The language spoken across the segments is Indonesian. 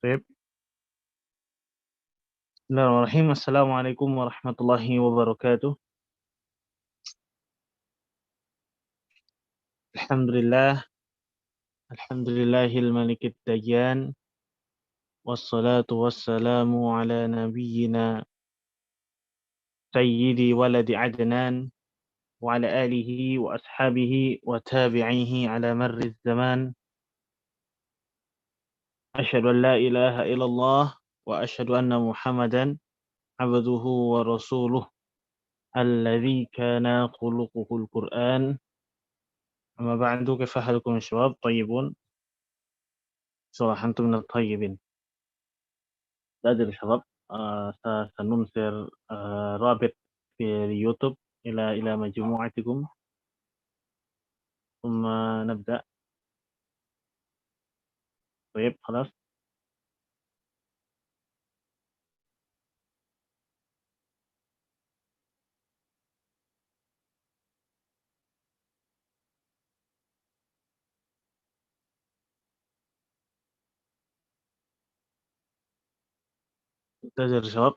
Baik. Bismillahirrahmanirrahim. Assalamualaikum warahmatullahi wabarakatuh. Alhamdulillah, alhamdulillahil malikid dayyan, wassalatu wassalamu ala nabiyyina sayyidi waladi adnan, wa ala alihi wa ashabihi wa tabi'ihi ala marri zaman. Asyhadu an la ilaha illallah wa asyhadu anna Muhammadan abduhu wa rasuluh alladzi kana khuluquhul Qur'an. Amma ba'du, kaifa halukum ya syabab? Thayyibun. صراحة أنتم من الطيبين. لا أدري شباب، سننشر رابط في اليوتيوب إلى مجموعتكم ثم نبدأ. طيب خلاص. انتظر شباب.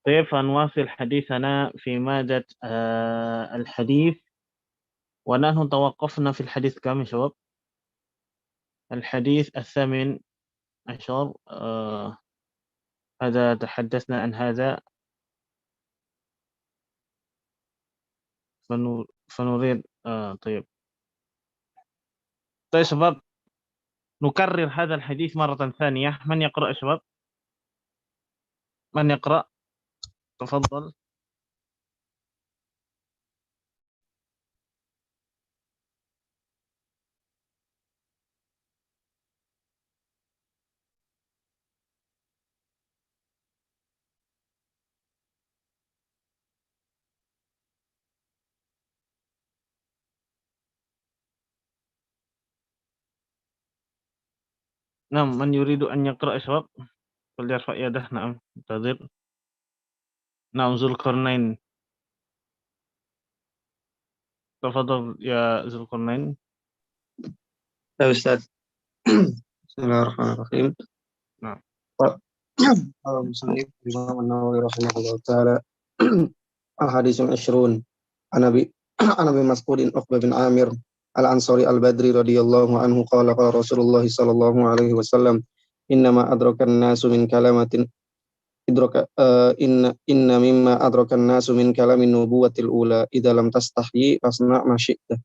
طيب فنواصل حديثنا في مادة الحديث، ونحن توقفنا في الحديث كم يا شباب؟ الحديث الثامن عشر. هذا تحدثنا عن هذا، فنريد طيب شباب، نكرر هذا الحديث مرة ثانية. من يقرأ يا شباب؟ من يقرأ؟ تفضل. نعم، من يريد أن يقرأ يا شباب فليرفع يده. نعم، انتظر. نعم، ذو القرنين. تفضل يا ذو القرنين. يا أستاذ. بسم الله الرحمن الرحيم. نعم. قال المصنف الإمام النووي رحمه الله تعالى: الحديث العشرون عن أبي مسعود عقبة بن عامر الأنصاري البدري رضي الله عنه قال: قال رسول الله صلى الله عليه وسلم: إنما أدرك الناس من كلمة إن مما أدرك الناس من كلام النبوة الأولى إذا لم تستحيي فاصنع ما شئت.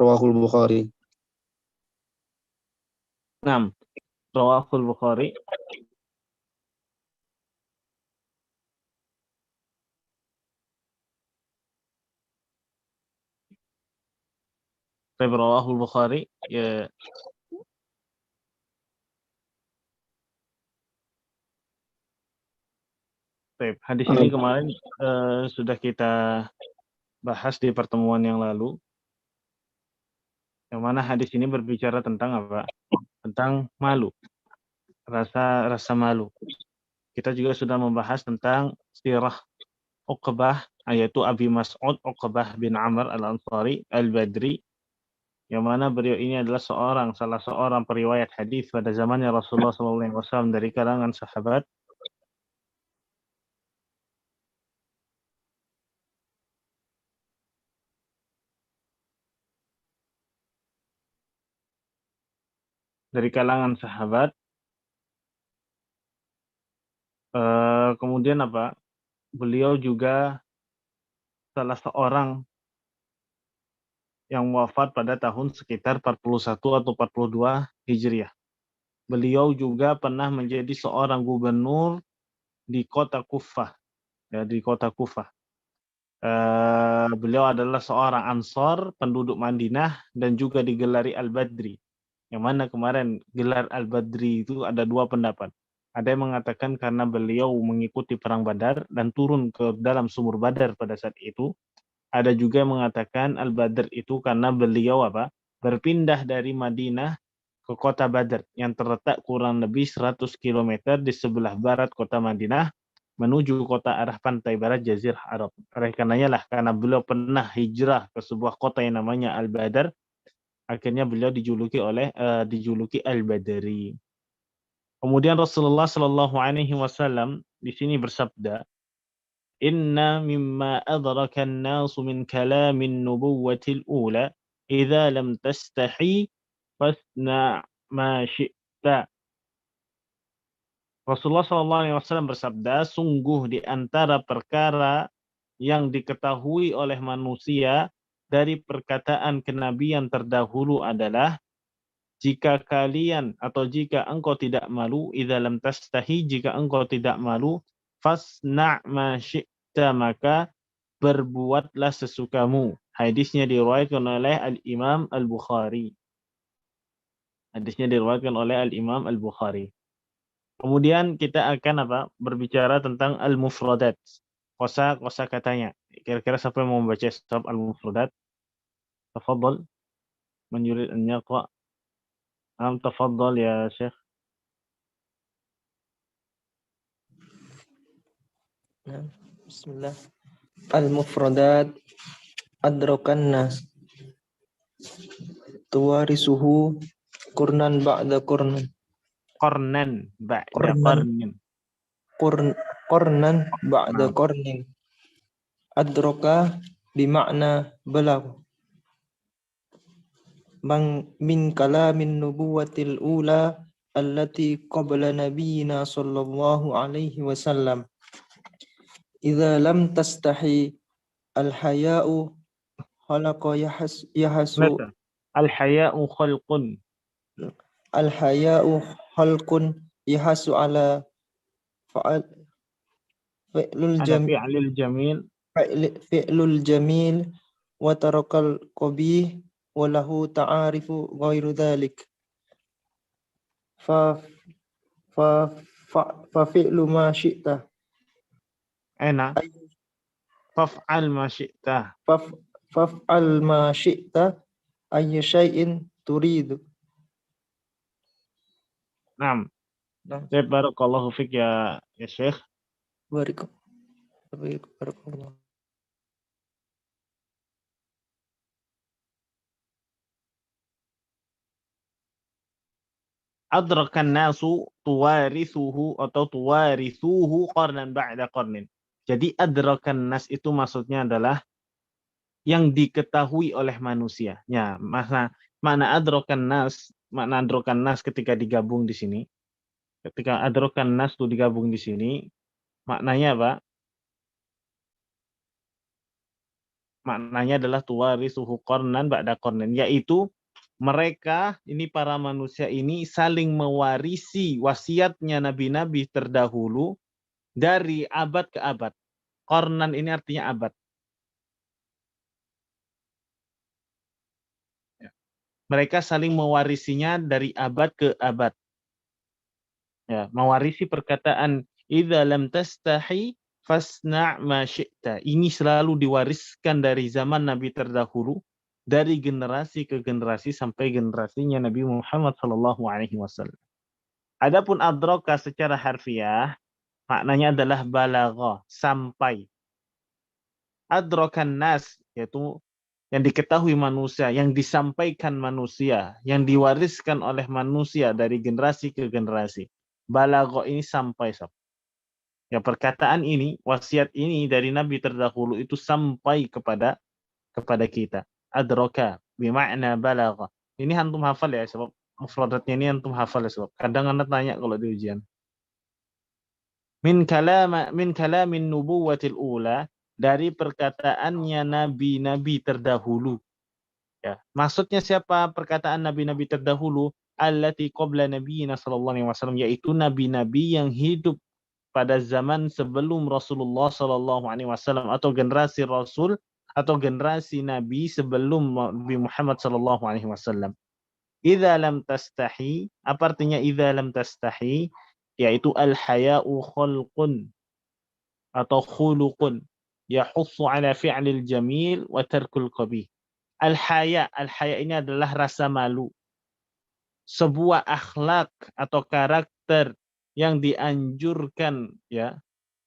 رواه البخاري. نعم، رواه البخاري. طيب، رواه البخاري. Baik, hadis ini kemarin sudah kita bahas di pertemuan yang lalu, yang mana hadis ini berbicara tentang apa? Tentang malu, rasa malu. Kita juga sudah membahas tentang sirah Uqbah, yaitu Abi Mas'ud Uqbah bin Amr al-Ansari al-Badri, yang mana beliau ini adalah salah seorang periwayat hadis pada zamannya Rasulullah SAW dari kalangan sahabat. Kemudian apa? Beliau juga salah seorang yang wafat pada tahun sekitar 41 atau 42 Hijriah. Beliau juga pernah menjadi seorang gubernur di kota Kufah, ya, di kota Kufah. Beliau adalah seorang Ansor, penduduk Madinah, dan juga digelari Al-Badri. Yang mana kemarin gelar Al-Badri itu ada dua pendapat. Ada yang mengatakan karena beliau mengikuti perang Badar dan turun ke dalam sumur Badar pada saat itu. Ada juga yang mengatakan Al-Badr itu karena beliau berpindah dari Madinah ke kota Badr yang terletak kurang lebih 100 km di sebelah barat kota Madinah. menuju kota arah pantai barat Jazirah Arab. Oleh karenanya lah, karena beliau pernah hijrah ke sebuah kota yang namanya Al-Badar, akhirnya beliau dijuluki Al-Badri. Kemudian Rasulullah Shallallahu Alaihi Wasallam di sini bersabda, Inna mimma adraka an-nasu min kalamin nubuwwatil ula, idza lam tastahi fasna ma syi'ta. Rasulullah Shallallahu Alaihi Wasallam bersabda, sungguh di antara perkara yang diketahui oleh manusia dari perkataan kenabian terdahulu adalah jika kalian atau jika engkau tidak malu, idza lam tastahi, jika engkau tidak malu, fasna' ma syi'ta, maka berbuatlah sesukamu. Hadisnya diriwayatkan oleh Al-Imam Al-Bukhari. Hadisnya diriwayatkan oleh Al-Imam Al-Bukhari. Kemudian kita akan berbicara tentang al-mufradat. Kosa katanya. Kira-kira siapa yang mau membaca kitab al-mufradat? Tafadhal. Man yurid an yaqra. Tafadhal ya Syekh. Bismillah. Al-mufradat adrakan nas tuwarisuhu qurnan ba'da qurnan. Qarnan ba'da qarnin. Qurnan ba'da qurnin. Adraka bimakna balagh. Min kalamin nubuwatil ula allati qabla nabiyina sallallahu alaihi wasallam. Idza lam tastahi al-haya'u khalaqa yahasu. Al-haya'u khalqun. Al-haya'u khalqun yahasu ala fi'lul jamil wa tarakal qabih wa lahu ta'arifu ghairu dhalik. Fa fi'lu ma syi'ta. Faf'al ma syi'ta. Faf'al ma syi'ta ayya syai'in turidu. Naam. Barakallahu fik ya Syekh. Barakallahu. Adrakan nasu tuwarithuhu atau tuwarithuhu qarnan ba'da qarnin. Jadi adrakan nas itu maksudnya adalah yang diketahui oleh manusia. Ya, makna adrakan nas ketika digabung di sini. Ketika adrakan nas itu digabung di sini, maknanya apa? Maknanya adalah tuwarithuhu qarnan ba'da qarnin, yaitu mereka, ini para manusia ini saling mewarisi wasiatnya nabi-nabi terdahulu dari abad ke abad. Qarnan ini artinya abad. Mereka saling mewarisinya dari abad ke abad. Ya, mewarisi perkataan idza lam tastahi fasna' ma syi'ta. Ini selalu diwariskan dari zaman nabi terdahulu, dari generasi ke generasi sampai generasinya Nabi Muhammad sallallahu alaihi wasallam. Adapun adraka secara harfiah maknanya adalah balagha, sampai. Adrakan nas yaitu yang diketahui manusia, yang disampaikan manusia, yang diwariskan oleh manusia dari generasi ke generasi. Balagha ini sampai. Ya, perkataan ini, wasiat ini dari nabi terdahulu itu sampai kepada kita. Adraka bimakna balagha. Ini antum hafal ya, sebab mufradatnya ini antum hafal ya, sebab kadang Anda tanya kalau di ujian. Min kalamin nubuwatil ula, dari perkataannya nabi-nabi terdahulu. Ya, maksudnya siapa perkataan nabi-nabi terdahulu? Allati qabla nabiyina sallallahu alaihi wasallam, yaitu nabi-nabi yang hidup pada zaman sebelum Rasulullah sallallahu alaihi wasallam, atau generasi Rasul atau generasi Nabi sebelum Nabi Muhammad sallallahu alaihi wasallam. Idza lam tastahi, apa artinya idza lam tastahi? Yaitu al-haya'u khalqun atau khuluqun yahussu ala fi'lil jamil wa tarkul qabih. Al-haya ini adalah rasa malu. Sebuah akhlak atau karakter yang dianjurkan ya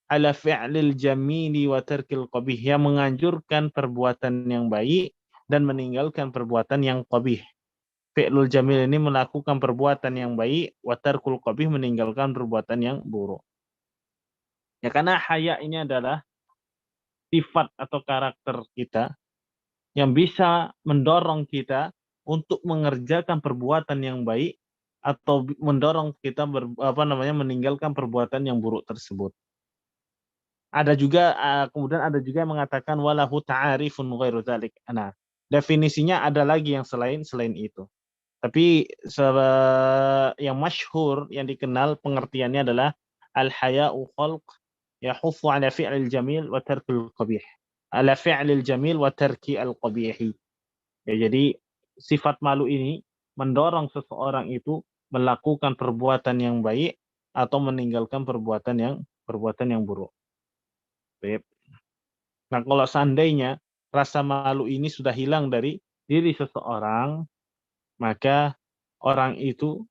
ala fi'lil jamili wa tarkil qabih, yang menganjurkan perbuatan yang baik dan meninggalkan perbuatan yang qabih. Fi'lul jamil ini melakukan perbuatan yang baik, wa tarkul qabih meninggalkan perbuatan yang buruk. Ya, karena haya ini adalah sifat atau karakter kita yang bisa mendorong kita untuk mengerjakan perbuatan yang baik atau mendorong kita meninggalkan perbuatan yang buruk tersebut. Ada juga kemudian ada juga yang mengatakan walahu ta'arifun ghairu dzalik. Nah, definisinya ada lagi yang selain itu. Tapi yang masyhur, yang dikenal pengertiannya adalah al-haya'u khalq yahuffu 'ala fi'lil jamil wa tarkil qabih. Ala fi'lil jamil wa tarki al-qabih. Ya, jadi sifat malu ini mendorong seseorang itu melakukan perbuatan yang baik atau meninggalkan perbuatan yang buruk. Baik. Nah, kalau seandainya rasa malu ini sudah hilang dari diri seseorang, maka orang itu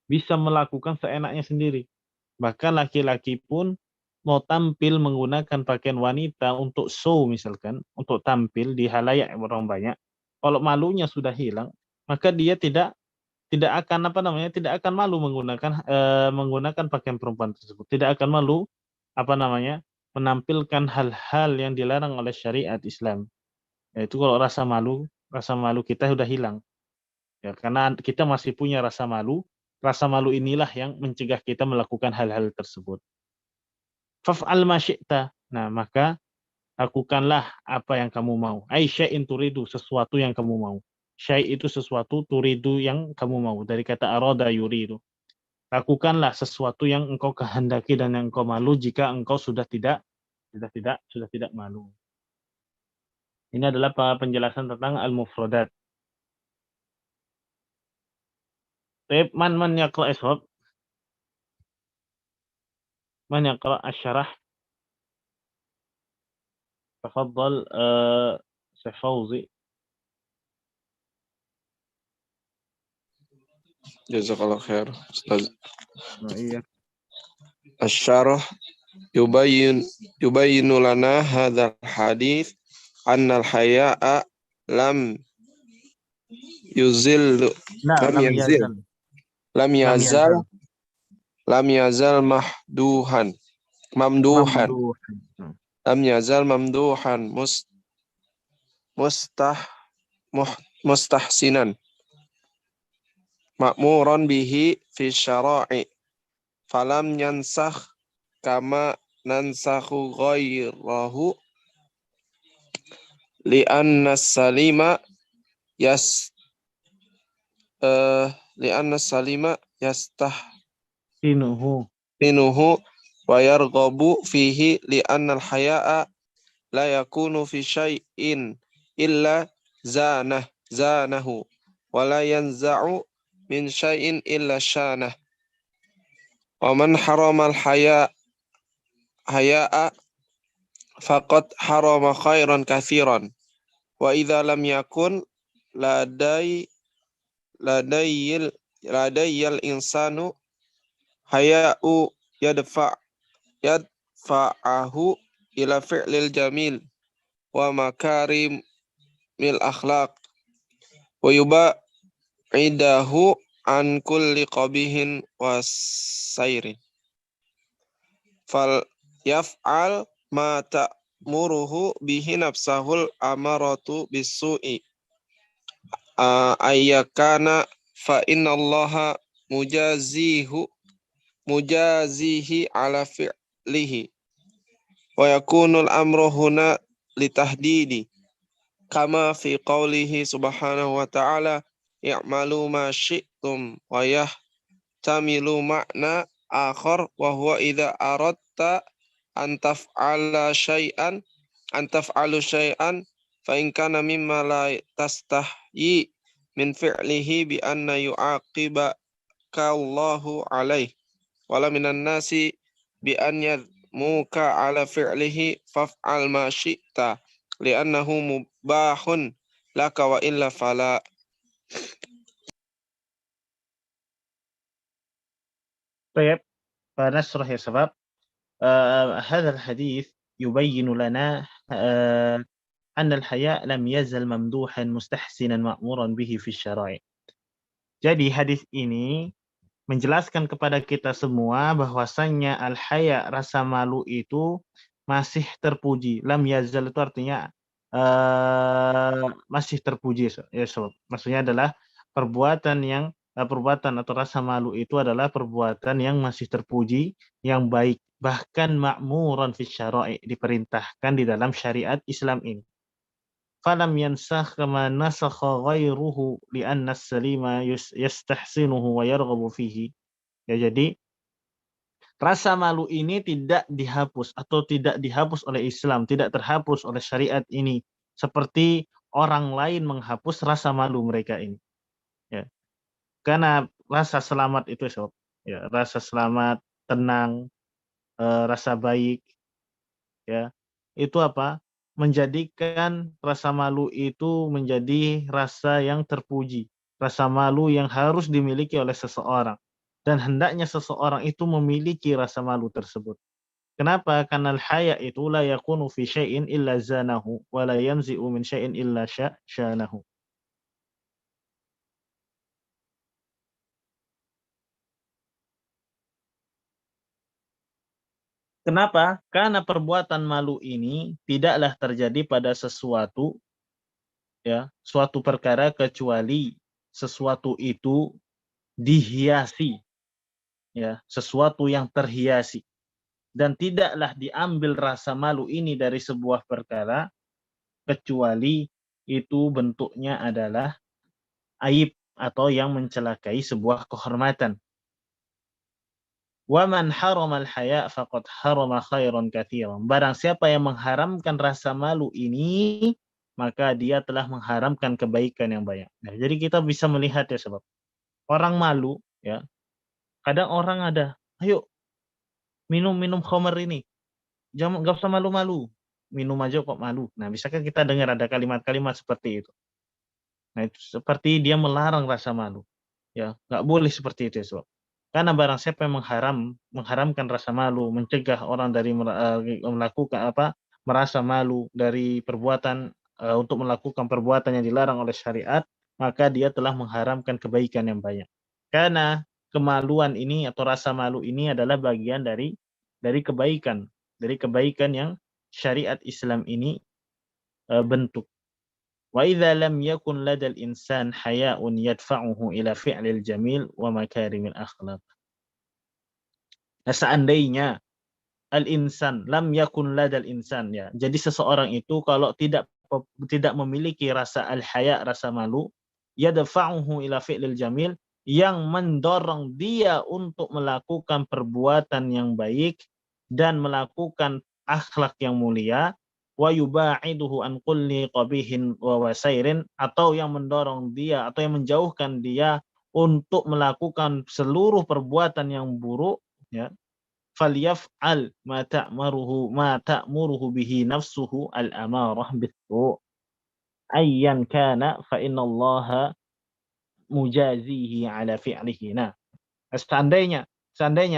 bisa melakukan seenaknya sendiri. Bahkan laki-laki pun mau tampil menggunakan pakaian wanita untuk show misalkan, untuk tampil di halayak orang banyak. Kalau malunya sudah hilang, maka dia tidak akan malu menggunakan pakaian perempuan tersebut. Tidak akan malu menampilkan hal-hal yang dilarang oleh syariat Islam. Yaitu kalau rasa malu kita sudah hilang. Ya, karena kita masih punya rasa malu inilah yang mencegah kita melakukan hal-hal tersebut. Faf'al ma syi'ta. Nah, maka lakukanlah apa yang kamu mau. Ai syai'in turidu, sesuatu yang kamu mau. Syai' itu sesuatu, turidu yang kamu mau. Dari kata arada yuridu. Lakukanlah sesuatu yang engkau kehendaki dan yang engkau malu jika engkau sudah tidak malu. Ini adalah penjelasan tentang al-mufradat. Baik, man yaqra ishab? Man yaqra asy-syarah? Tafadhal Syekh Fauzi. Jazakallah khair, Ustaz. Nah, iya. Asy-syarah yubayyinu lana hadzal hadits anna al-haya'a lam yazal mamduhan mustahsinan ma'muran bihi fi syara'i falam yansakh kama nansakhu ghairahu li'anna salima yastahsinuhu wa yarghabu fihi li'anna al-haya'a la yakunu fi syai'in illa zanahu wa la yanza'u min syai'in illa syanah. Wa man harama al-haya'a faqad harama khairan katsiran. Wa idza lam yakun ladayyil insanu haya'u yadfa'ahu ila fi'lil jamil wa makarimil akhlaq wa yuba'idahu an kulli qabihin wa sayrin fal yaf'al ma ta'muruhu bihi nafsahul amaratu bisu'i ayyakana fa innallaha mujazihi ala fi'lihi wa yakunul amru huna litahdidi kama fi qawlihi subhanahu wa ta'ala i'malu ma syi'tum wa yahtamilu ma'na akhar wa huwa idza aradta an taf'alu syai'an fa in kana mimma la tastahyi min fi'lihi bi anna yu'aqibaka Allahu alaih wala minan nasi bi an yadmuka ala fi'lihi faf'al ma syi'ta li'annahu mubahun laka wa illa fala. Baik, pada surah ya sebab هذا الحديث يبين لنا أن الحياء لم يزل ممدوحا مستحسنا مأمورا به في الشرائع. Jadi hadis ini menjelaskan kepada kita semua bahwasannya al-haya, rasa malu itu masih terpuji. Lam yazal itu artinya masih terpuji. Ya, sob. Maksudnya adalah perbuatan atau rasa malu itu adalah perbuatan yang masih terpuji, yang baik, bahkan ma'muran fi syara'i, diperintahkan di dalam syariat Islam ini. Falam yansakh kama nasakha ghairuhu li'anna as-salima yastahsinuhu wa yarghabu fihi. Ya, jadi rasa malu ini tidak dihapus atau tidak dihapus oleh Islam, tidak terhapus oleh syariat ini seperti orang lain menghapus rasa malu mereka ini. Ya. Karena rasa selamat itu, sob, ya, rasa selamat, tenang, rasa baik, ya, itu apa? Menjadikan rasa malu itu menjadi rasa yang terpuji, rasa malu yang harus dimiliki oleh seseorang, dan hendaknya seseorang itu memiliki rasa malu tersebut. Kenapa? Karena al-haya itu la yakunu fi syai'in illa zanahu wa la yanzi'u min syai'in illa syanahu. Kenapa? Karena perbuatan malu ini tidaklah terjadi pada sesuatu, ya, suatu perkara kecuali sesuatu itu dihiasi, ya, sesuatu yang terhiasi, dan tidaklah diambil rasa malu ini dari sebuah perkara kecuali itu bentuknya adalah aib atau yang mencelakai sebuah kehormatan. Wa man haramal haya faqad harama khairan katsiran. Barang siapa yang mengharamkan rasa malu ini, maka dia telah mengharamkan kebaikan yang banyak. Nah, jadi kita bisa melihat, ya, sebab orang malu, ya. Kadang orang ada, ayo minum khamar ini. Jangan, enggak usah malu-malu. Minum aja kok malu. Nah, bisakah kita dengar ada kalimat-kalimat seperti itu? Nah, itu seperti dia melarang rasa malu. Ya, enggak boleh seperti itu, ya, sebab karena barang siapa yang mengharamkan rasa malu, mencegah orang dari melakukan merasa malu dari perbuatan untuk melakukan perbuatan yang dilarang oleh syariat, maka dia telah mengharamkan kebaikan yang banyak. Karena kemaluan ini atau rasa malu ini adalah bagian dari kebaikan yang syariat Islam ini bentuk. Wa idza lam yakun ladal insan haya'un yadfa'uhu ila fi'lil jamil wa makarimil akhlaq. Nah, seandainya al-insan lam yakun ladal insan, ya. Jadi seseorang itu kalau tidak memiliki rasa al-haya, rasa malu, yadfa'uhu ila fi'lil jamil, yang mendorong dia untuk melakukan perbuatan yang baik dan melakukan akhlak yang mulia, wa yuba'iduhu an kulli qabihin wa wasairin, atau yang mendorong dia atau yang menjauhkan dia untuk melakukan seluruh perbuatan yang buruk, ya, falyaf'al ma ta'muruhu bihi nafsuhu al-amarah bis-su' ayyan kana fa innallaha mujazihi ala fi'lihi. Nah, seandainya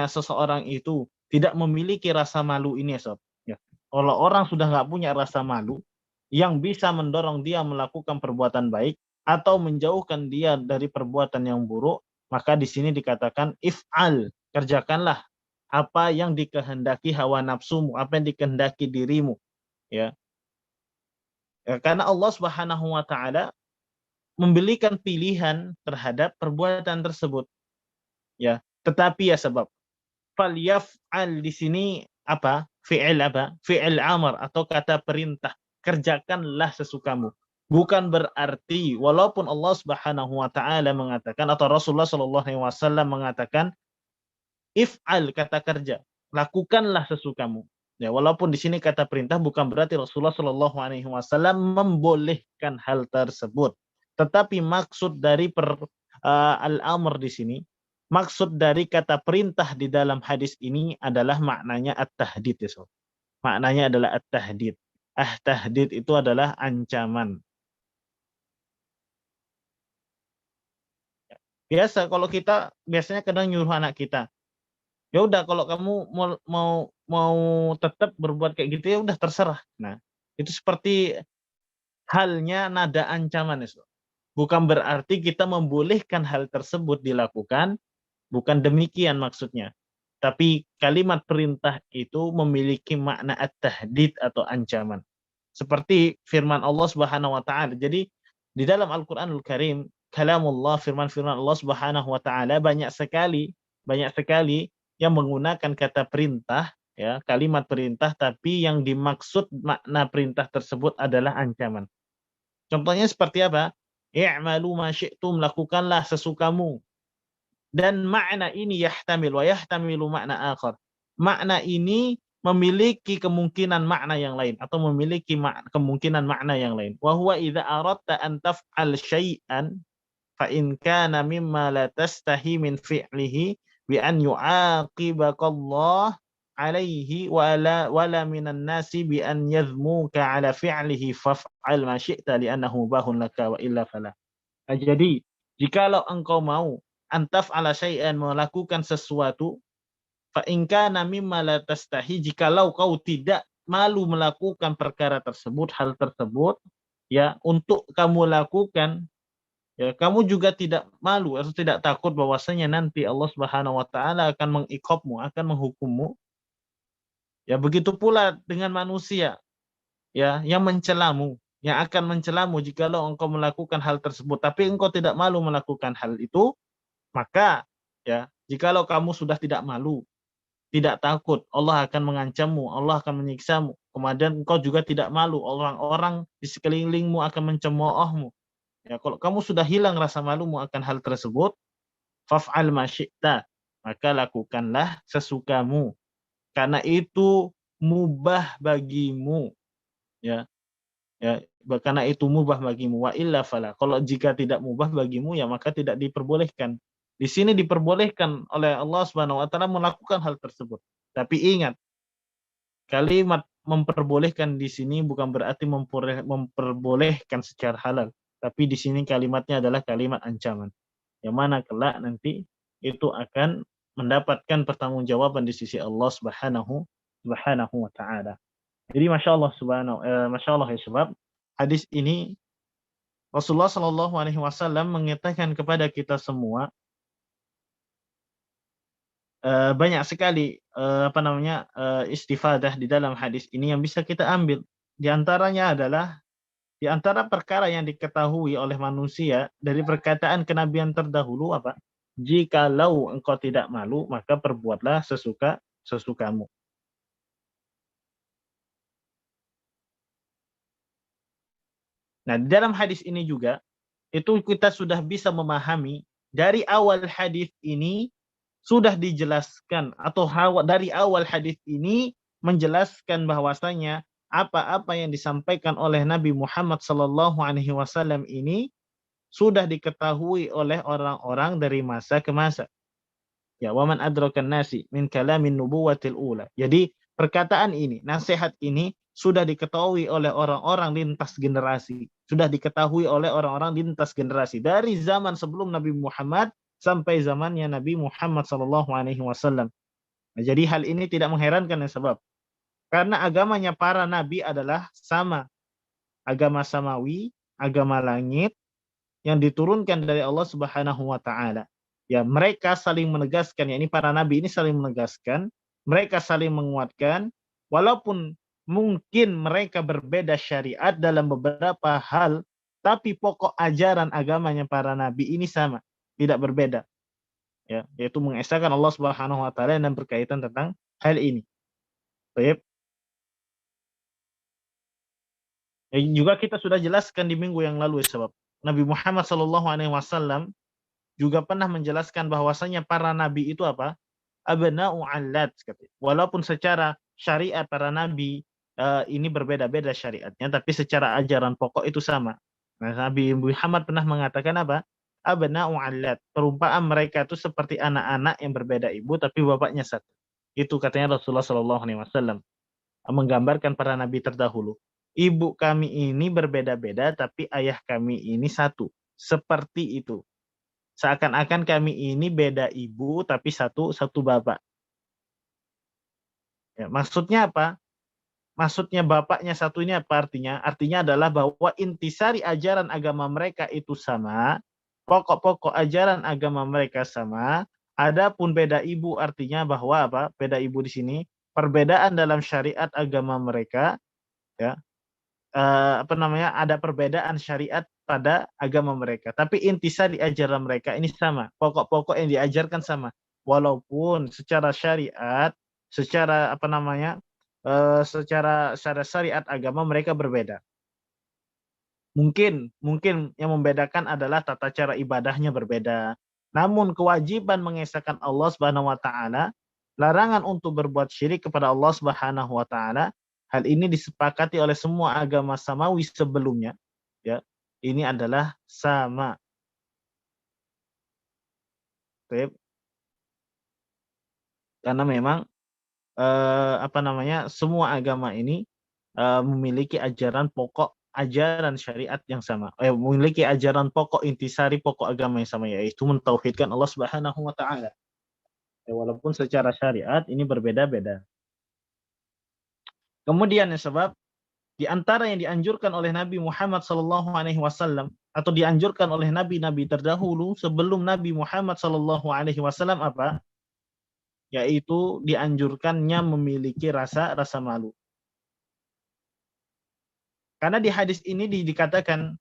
seseorang itu tidak memiliki rasa malu ini, sob, ya. Kalau orang sudah nggak punya rasa malu yang bisa mendorong dia melakukan perbuatan baik atau menjauhkan dia dari perbuatan yang buruk, maka di sini dikatakan if'al, kerjakanlah apa yang dikehendaki hawa nafsumu, apa yang dikehendaki dirimu, ya. Karena Allah Subhanahu wa taala memberikan pilihan terhadap perbuatan tersebut, ya. Tetapi, ya, sebab falyaf'al di sini apa? Fi'il amar atau kata perintah. Kerjakanlah sesukamu. Bukan berarti walaupun Allah Subhanahu wa taala mengatakan atau Rasulullah sallallahu alaihi wasallam mengatakan if'al, kata kerja, lakukanlah sesukamu. Ya, walaupun di sini kata perintah bukan berarti Rasulullah sallallahu alaihi wasallam membolehkan hal tersebut. Tetapi maksud dari al-amr di sini, maksud dari kata perintah di dalam hadis ini adalah maknanya at-tahdid, ya, so. Maknanya adalah at-tahdid. Tahdid itu adalah ancaman. Biasa kalau kita biasanya kadang nyuruh anak kita, Ya udah kalau kamu mau tetap berbuat kayak gitu ya udah terserah. Nah, itu seperti halnya nada ancaman itu. Bukan berarti kita membolehkan hal tersebut dilakukan, bukan demikian maksudnya. Tapi kalimat perintah itu memiliki makna at-tahdid atau ancaman. Seperti firman Allah Subhanahu wa taala. Jadi di dalam Al-Qur'anul Karim, kalamullah, firman-firman Allah Subhanahu wa taala banyak sekali yang menggunakan kata perintah, ya, kalimat perintah, tapi yang dimaksud makna perintah tersebut adalah ancaman. Contohnya seperti apa? I'malu ma syi'tum, lakukanlah sesukamu. Dan makna ini yahtamilu makna akhar. Makna ini memiliki kemungkinan makna yang lain atau memiliki kemungkinan makna yang lain. Wa huwa idza aradta an taf'al syai'an fa in kana mimma la tastahi min fi'lihi bi an yu'aqibakallah alaihi wala minan nasi bi an yadhmuka ala fi'lihi faf'al ma syi'ta li'annahu mubahun laka wa illa fala. Jadi, jikalau engkau mau antaf ala syai'an, melakukan sesuatu, fa in kana mimma la tastahi, jikalau kau tidak malu melakukan perkara tersebut, hal tersebut, ya, untuk kamu lakukan, ya, kamu juga tidak malu atau tidak takut bahwasanya nanti Allah Subhanahu wa taala akan mengiqabmu, akan menghukummu. Ya, begitu pula dengan manusia, ya, yang mencelamu, yang akan mencelamu jikalau engkau melakukan hal tersebut, tapi engkau tidak malu melakukan hal itu, maka, ya, jikalau kamu sudah tidak malu, tidak takut, Allah akan mengancammu, Allah akan menyiksamu. Kemudian engkau juga tidak malu, orang-orang di sekelilingmu akan mencemoohmu. Ya, kalau kamu sudah hilang rasa malumu akan hal tersebut, faf'al ma syi'ta, maka lakukanlah sesukamu. Karena itu mubah bagimu, ya. Ya, karena itu mubah bagimu, wa illa fala. Kalau jika tidak mubah bagimu, ya maka tidak diperbolehkan. Di sini diperbolehkan oleh Allah Subhanahu wa taala melakukan hal tersebut. Tapi ingat, kalimat memperbolehkan di sini bukan berarti memperbolehkan secara halal. Tapi di sini kalimatnya adalah kalimat ancaman. Yang mana kelak nanti itu akan mendapatkan pertanggungjawaban di sisi Allah Subhanahu wa taala. Jadi Masya Allah ya, sebab hadis ini Rasulullah Shallallahu Alaihi Wasallam mengatakan kepada kita semua banyak sekali istifadah di dalam hadis ini yang bisa kita ambil. Di antaranya adalah di antara perkara yang diketahui oleh manusia dari perkataan kenabian terdahulu apa? Jikalau engkau tidak malu, maka perbuatlah sesukamu. Nah, di dalam hadis ini juga, itu kita sudah bisa memahami, dari awal hadis ini sudah dijelaskan, atau dari awal hadis ini menjelaskan bahwasanya apa-apa yang disampaikan oleh Nabi Muhammad SAW ini sudah diketahui oleh orang-orang dari masa ke masa. Ya, waman adrakan nasi min kalamin nubuwatil ula. Jadi, perkataan ini, nasihat ini sudah diketahui oleh orang-orang lintas generasi. Sudah diketahui oleh orang-orang lintas generasi. Dari zaman sebelum Nabi Muhammad sampai zamannya Nabi Muhammad SAW. Nah, jadi hal ini tidak mengherankan ya, sebab karena agamanya para nabi adalah sama. Agama samawi, agama langit yang diturunkan dari Allah Subhanahu wa taala. Ya, mereka saling menegaskan, ya, ini para nabi ini saling menegaskan, mereka saling menguatkan, walaupun mungkin mereka berbeda syariat dalam beberapa hal, tapi pokok ajaran agamanya para nabi ini sama, tidak berbeda. Ya, yaitu mengesahkan Allah Subhanahu wa taala dan berkaitan tentang hal ini. Baik. Ya, juga kita sudah jelaskan di minggu yang lalu, sebab Nabi Muhammad SAW juga pernah menjelaskan bahwasanya para nabi itu apa? Abna'u 'allat. Walaupun secara syariat para nabi ini berbeda-beda syariatnya, tapi secara ajaran pokok itu sama. Nah, Nabi Muhammad pernah mengatakan apa? Abna'u 'allat. Perumpamaan mereka itu seperti anak-anak yang berbeda ibu tapi bapaknya satu. Itu katanya Rasulullah SAW menggambarkan para nabi terdahulu. Ibu kami ini berbeda-beda tapi ayah kami ini satu. Seperti itu. Seakan-akan kami ini beda ibu tapi satu bapak. Ya, maksudnya apa? Maksudnya bapaknya satu ini apa artinya? Artinya adalah bahwa intisari ajaran agama mereka itu sama, pokok-pokok ajaran agama mereka sama, adapun beda ibu artinya bahwa apa? Beda ibu di sini perbedaan dalam syariat agama mereka, ya. Apa namanya? Ada perbedaan syariat pada agama mereka, tapi intisari ajaran mereka ini sama, pokok-pokok yang diajarkan sama. Walaupun secara syariat, secara apa namanya? Secara syariat agama mereka berbeda. Mungkin yang membedakan adalah tata cara ibadahnya berbeda. Namun kewajiban mengesahkan Allah Subhanahu wa taala, larangan untuk berbuat syirik kepada Allah Subhanahu wa taala, hal ini disepakati oleh semua agama samawi sebelumnya, ya. Ini adalah sama. Baik. Karena memang apa namanya? Semua agama ini memiliki ajaran pokok, ajaran syariat yang sama. Memiliki ajaran pokok, intisari pokok agama yang sama, yaitu mentauhidkan Allah Subhanahu wa taala. Walaupun secara syariat ini berbeda-beda. Kemudian yang sebab di antara yang dianjurkan oleh Nabi Muhammad SAW atau dianjurkan oleh nabi-nabi terdahulu sebelum Nabi Muhammad SAW apa? Yaitu dianjurkannya memiliki rasa malu. Karena di hadis ini dikatakan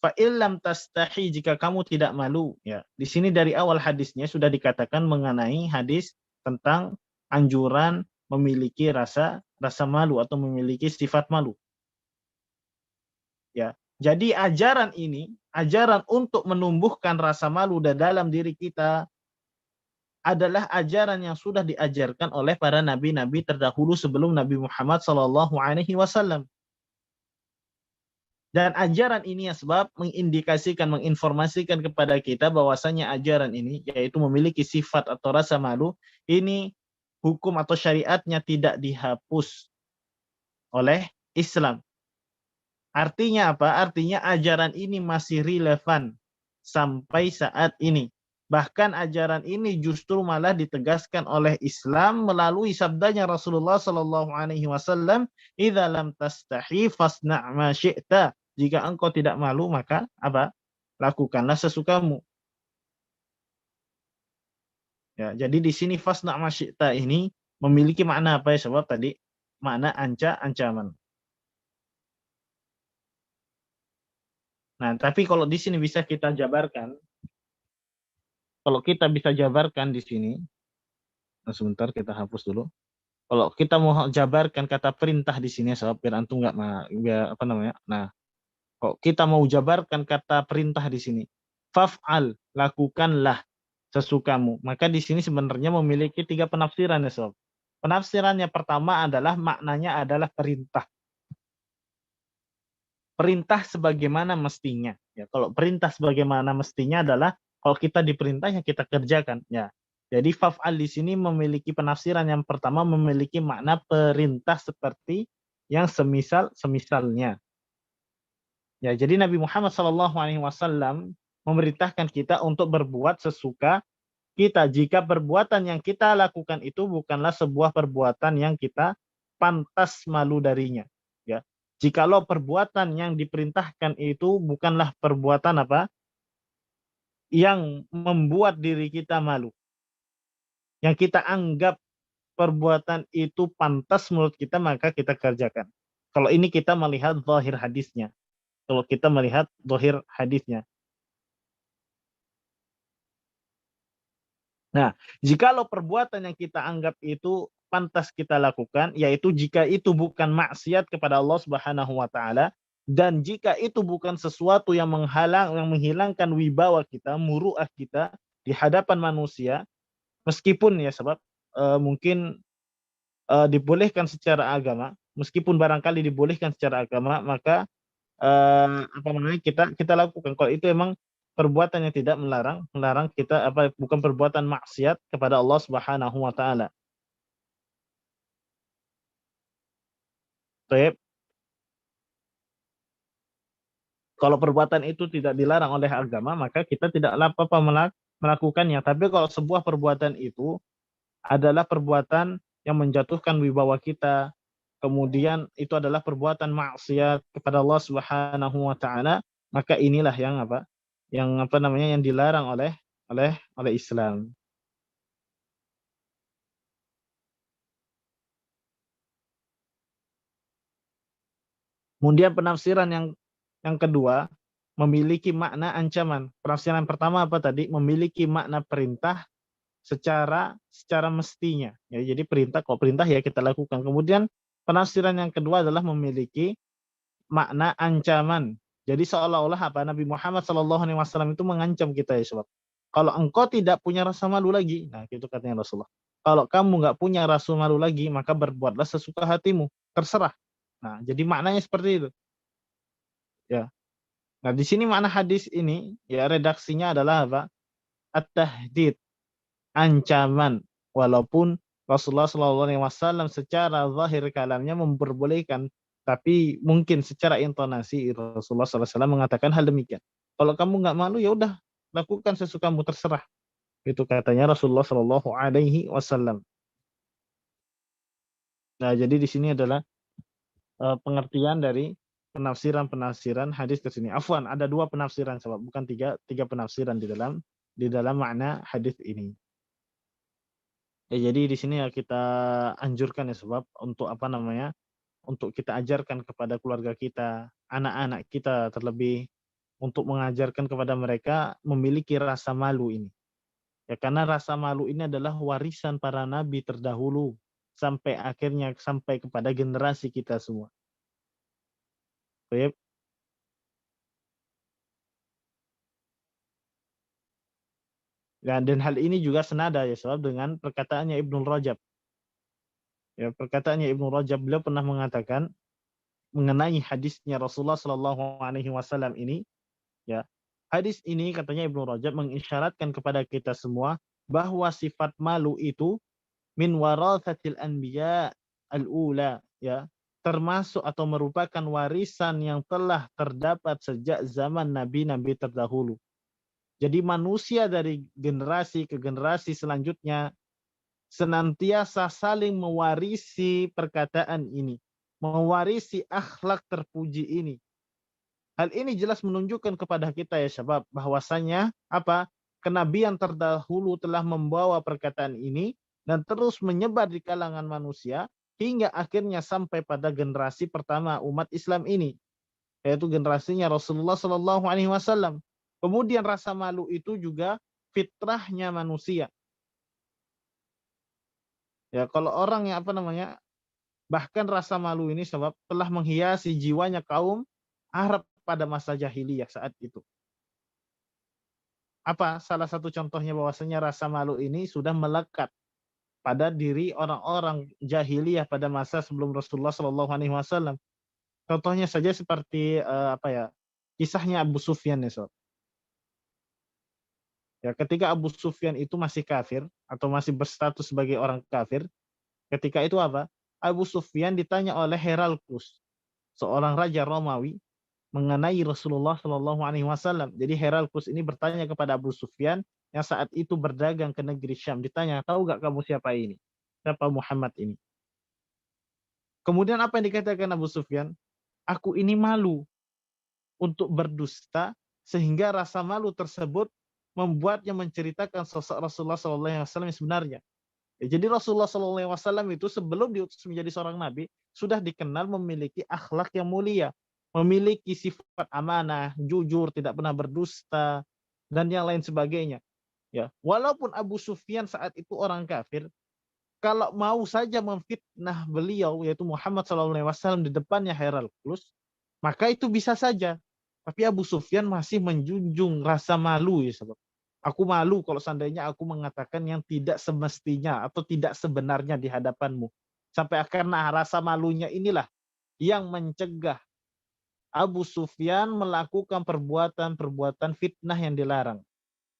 fa illam tastahi, jika kamu tidak malu, ya. Di sini dari awal hadisnya sudah dikatakan mengenai hadis tentang anjuran memiliki rasa malu atau memiliki sifat malu. Ya. Jadi ajaran ini, ajaran untuk menumbuhkan rasa malu dalam diri kita adalah ajaran yang sudah diajarkan oleh para nabi-nabi terdahulu sebelum Nabi Muhammad SAW. Dan ajaran ini yang sebab mengindikasikan, menginformasikan kepada kita bahwasanya ajaran ini, yaitu memiliki sifat atau rasa malu, ini hukum atau syariatnya tidak dihapus oleh Islam. Artinya apa? Artinya ajaran ini masih relevan sampai saat ini. Bahkan ajaran ini justru malah ditegaskan oleh Islam melalui sabdanya Rasulullah SAW, "Idza lam tastahi fasna' ma syi'ta." Jika engkau tidak malu, maka apa? Lakukanlah sesukamu. Ya, jadi di sini fasna' ma syi'ta ini memiliki makna apa ya? Sebab tadi makna ancaman. Nah, tapi kalau di sini bisa kita jabarkan, kalau kita bisa jabarkan di sini, sebentar kita hapus dulu. Kalau kita mau jabarkan kata perintah di sini, sebab biar antum nggak apa namanya. Nah, kalau kita mau jabarkan kata perintah di sini, faf'al, lakukanlah sesukamu. Maka di sini sebenarnya memiliki 3 penafsiran ya, sob. Penafsirannya pertama adalah maknanya adalah perintah. Perintah sebagaimana mestinya. Ya, kalau perintah sebagaimana mestinya adalah kalau kita diperintah ya kita kerjakan. Ya, jadi faf'al di sini memiliki penafsiran yang pertama, memiliki makna perintah seperti yang semisalnya. Ya, jadi Nabi Muhammad SAW memerintahkan kita untuk berbuat sesuka kita jika perbuatan yang kita lakukan itu bukanlah sebuah perbuatan yang kita pantas malu darinya. Ya, jikalau perbuatan yang diperintahkan itu bukanlah perbuatan apa yang membuat diri kita malu, yang kita anggap perbuatan itu pantas menurut kita, maka kita kerjakan. Kalau ini kita melihat zahir hadisnya. Kalau kita melihat zahir hadisnya. Nah, jikalau perbuatan yang kita anggap itu pantas kita lakukan, yaitu jika itu bukan maksiat kepada Allah Subhanahu wa taala, dan jika itu bukan sesuatu yang menghilangkan wibawa kita, muruah kita di hadapan manusia, meskipun ya sebab mungkin dibolehkan secara agama, meskipun barangkali dibolehkan secara agama, maka apa namanya kita lakukan. Kalau itu emang perbuatan yang tidak melarang kita bukan perbuatan maksiat kepada Allah Subhanahu wa taala. Baik. Kalau perbuatan itu tidak dilarang oleh agama, maka kita tidak apa-apa melakukannya. Tapi kalau sebuah perbuatan itu adalah perbuatan yang menjatuhkan wibawa kita, kemudian itu adalah perbuatan maksiat kepada Allah Subhanahu wa taala, maka inilah yang apa? Yang dilarang oleh Islam. Kemudian penafsiran yang kedua memiliki makna ancaman. Penafsiran pertama apa tadi? Memiliki makna perintah secara mestinya. Ya, jadi perintah ya kita lakukan. Kemudian penafsiran yang kedua adalah memiliki makna ancaman. Jadi seolah-olah apa Nabi Muhammad SAW itu mengancam kita ya sebab kalau engkau tidak punya rasa malu lagi, nah itu katanya Rasulullah. Kalau kamu nggak punya rasa malu lagi, maka berbuatlah sesuka hatimu, terserah. Nah, jadi maknanya seperti itu. Ya. Nah, di sini makna hadis ini ya redaksinya adalah apa? At-tahdid, ancaman. Walaupun Rasulullah SAW secara zahir kalamnya memperbolehkan, tapi mungkin secara intonasi Rasulullah SAW mengatakan hal demikian. Kalau kamu nggak malu ya udah lakukan sesukamu terserah. Itu katanya Rasulullah SAW. Nah, jadi di sini adalah pengertian dari penafsiran hadis ke sini. Afwan, ada 2 penafsiran sebab bukan 3 penafsiran di dalam makna hadis ini. Ya, jadi di sini ya kita anjurkan ya sebab untuk untuk kita ajarkan kepada keluarga kita, anak-anak kita terlebih untuk mengajarkan kepada mereka memiliki rasa malu ini. Ya karena rasa malu ini adalah warisan para nabi terdahulu sampai kepada generasi kita semua. Baik. Dan hal ini juga senada ya sebab dengan perkataannya Ibnu Rajab. Ya, perkataannya Ibnu Rajab, beliau pernah mengatakan mengenai hadisnya Rasulullah SAW ini, ya. Hadis ini katanya Ibnu Rajab mengisyaratkan kepada kita semua bahwa sifat malu itu min warathatil anbiya al-ula, ya, termasuk atau merupakan warisan yang telah terdapat sejak zaman nabi-nabi terdahulu. Jadi manusia dari generasi ke generasi selanjutnya senantiasa saling mewarisi perkataan ini, mewarisi akhlak terpuji ini. Hal ini jelas menunjukkan kepada kita ya syabab bahwasanya apa? Kenabian terdahulu telah membawa perkataan ini dan terus menyebar di kalangan manusia hingga akhirnya sampai pada generasi pertama umat Islam ini, yaitu generasinya Rasulullah SAW. Kemudian rasa malu itu juga fitrahnya manusia. Ya, kalau orang yang bahkan rasa malu ini sebab telah menghiasi jiwanya kaum Arab pada masa jahiliyah saat itu. Apa salah satu contohnya bahwasanya rasa malu ini sudah melekat pada diri orang-orang jahiliyah pada masa sebelum Rasulullah SAW. Contohnya saja seperti kisahnya Abu Sufyan ya sob. Ya, ketika Abu Sufyan itu masih kafir atau masih berstatus sebagai orang kafir, ketika itu apa? Abu Sufyan ditanya oleh Heraklius, seorang raja Romawi, mengenai Rasulullah SAW. Jadi Heraklius ini bertanya kepada Abu Sufyan yang saat itu berdagang ke negeri Syam. Ditanya, tahu gak kamu siapa ini? Siapa Muhammad ini? Kemudian apa yang dikatakan Abu Sufyan? Aku ini malu untuk berdusta sehingga rasa malu tersebut membuatnya menceritakan sosok Rasulullah SAW yang sebenarnya. Ya, jadi Rasulullah SAW itu sebelum diutus menjadi seorang nabi sudah dikenal memiliki akhlak yang mulia, memiliki sifat amanah, jujur, tidak pernah berdusta dan yang lain sebagainya. Ya, walaupun Abu Sufyan saat itu orang kafir, kalau mau saja memfitnah beliau yaitu Muhammad SAW di depannya Heraklius, maka itu bisa saja. Tapi Abu Sufyan masih menjunjung rasa malu ya sebab. Aku malu kalau seandainya aku mengatakan yang tidak semestinya atau tidak sebenarnya di hadapanmu. Sampai karena rasa malunya inilah yang mencegah Abu Sufyan melakukan perbuatan fitnah yang dilarang.